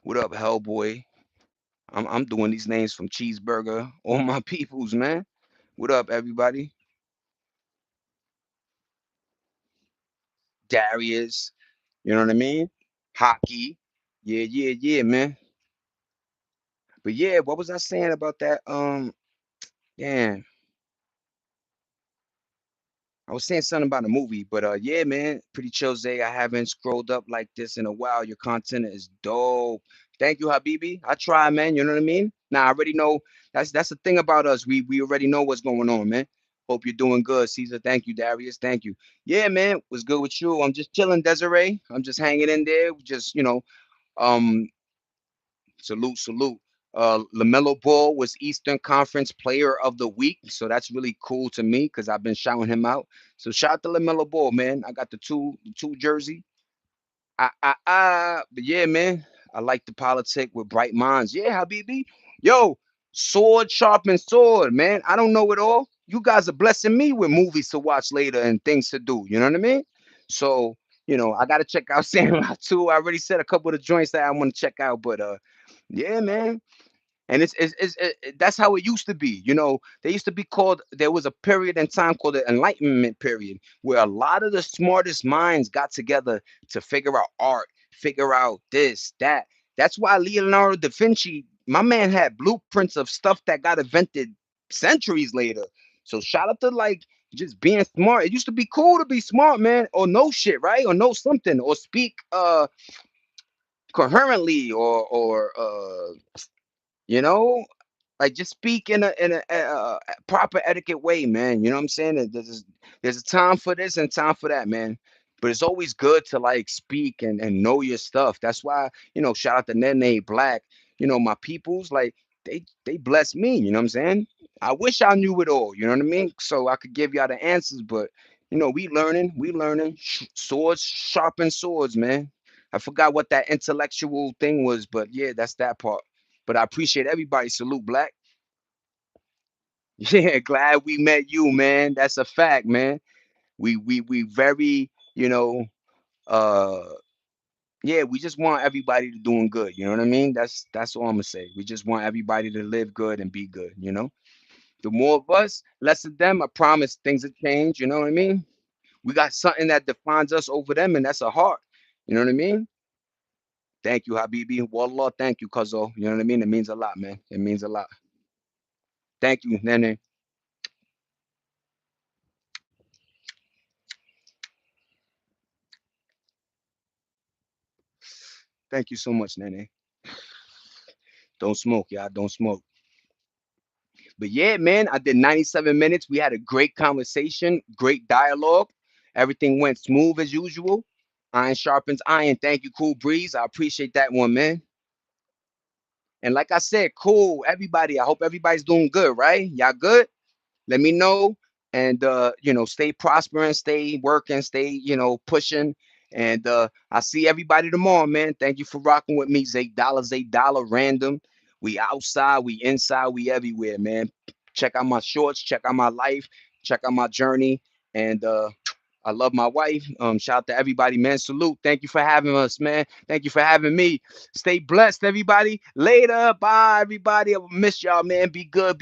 S1: What up, Hellboy? I'm doing these names from Cheeseburger. All my peoples, man. What up, everybody? Darius. You know what I mean? Hockey. Yeah, yeah, yeah, man. But yeah, what was I saying about that? Damn, I was saying something about a movie, but yeah, man, pretty chill, Zay. I haven't scrolled up like this in a while. Your content is dope. Thank you, Habibi. I try, man. You know what I mean? Now I already know that's the thing about us. We already know what's going on, man. Hope you're doing good, Caesar. Thank you, Darius. Thank you. Yeah, man, was good with you. I'm just chilling, Desiree. I'm just hanging in there. Just um, salute, salute. LaMelo Ball was Eastern Conference Player of the Week, so that's really cool to me because I've been shouting him out. So shout out to LaMelo Ball, man. I got the two jersey. But yeah, man, I like the politic with bright minds. Yeah, Habibi. Yo, sword sharpen sword, man. I don't know it all. You guys are blessing me with movies to watch later and things to do. You know what I mean? So, I gotta check out Sandlot too. I already said a couple of the joints that I want to check out, but yeah, man. And that's how it used to be. They used to be called, there was a period in time called the Enlightenment period, where a lot of the smartest minds got together to figure out art, figure out this, that. That's why Leonardo da Vinci, my man, had blueprints of stuff that got invented centuries later. So shout out to like just being smart. It used to be cool to be smart, man, or know shit, right? Or know something, or speak coherently, or you know like just speak in a proper etiquette way, man. You know what I'm saying? And there's a time for this and time for that, man. But it's always good to like speak and know your stuff. That's why, shout out to Nene Black. My peoples, like they bless me. You know what I'm saying? I wish I knew it all. You know what I mean? So I could give y'all the answers, but we learning. Swords sharpen swords, man. I forgot what that intellectual thing was, but yeah, that's that part. But I appreciate everybody. Salute, Black. Yeah, glad we met you, man. That's a fact, man. We very, uh yeah, we just want everybody to doing good. You know what I mean? That's all I'm gonna say. We just want everybody to live good and be good. The more of us, less of them, I promise things will change, you know what I mean? We got something that defines us over them, and that's a heart. You know what I mean? Thank you, Habibi. Wallah, thank you, Cuzzo. You know what I mean? It means a lot, man. It means a lot. Thank you, Nene. Thank you so much, Nene. Don't smoke, y'all. Don't smoke. But yeah, man, I did 97 minutes. We had a great conversation, great dialogue. Everything went smooth as usual. Iron sharpens iron. Thank you, Cool Breeze. I appreciate that one, man. And like I said, cool, everybody. I hope everybody's doing good, right? Y'all good? Let me know. And stay prospering, stay working, stay, pushing. And I see everybody tomorrow, man. Thank you for rocking with me. Zay Dollar random. We outside, we inside, we everywhere, man. Check out my shorts, check out my life, check out my journey. And I love my wife. Shout out to everybody, man. Salute. Thank you for having us, man. Thank you for having me. Stay blessed, everybody. Later. Bye, everybody. I will miss y'all, man. Be good,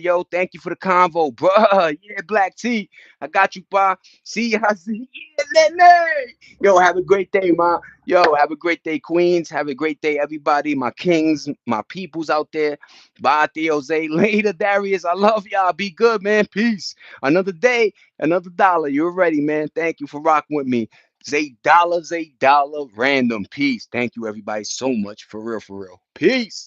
S1: yo. Thank you for the convo, bruh. Yeah, Black T. I got you, bye. See ya. See ya. Nene. Yo, have a great day, ma. Yo, have a great day, Queens. Have a great day, everybody. My kings, my peoples out there. Bye, Theo Zay. Later, Darius. I love y'all. Be good, man. Peace. Another day. Another dollar. You're ready, man. Thank you for rocking with me. Zay Dollar, random. Peace. Thank you, everybody, so much. For real, for real. Peace.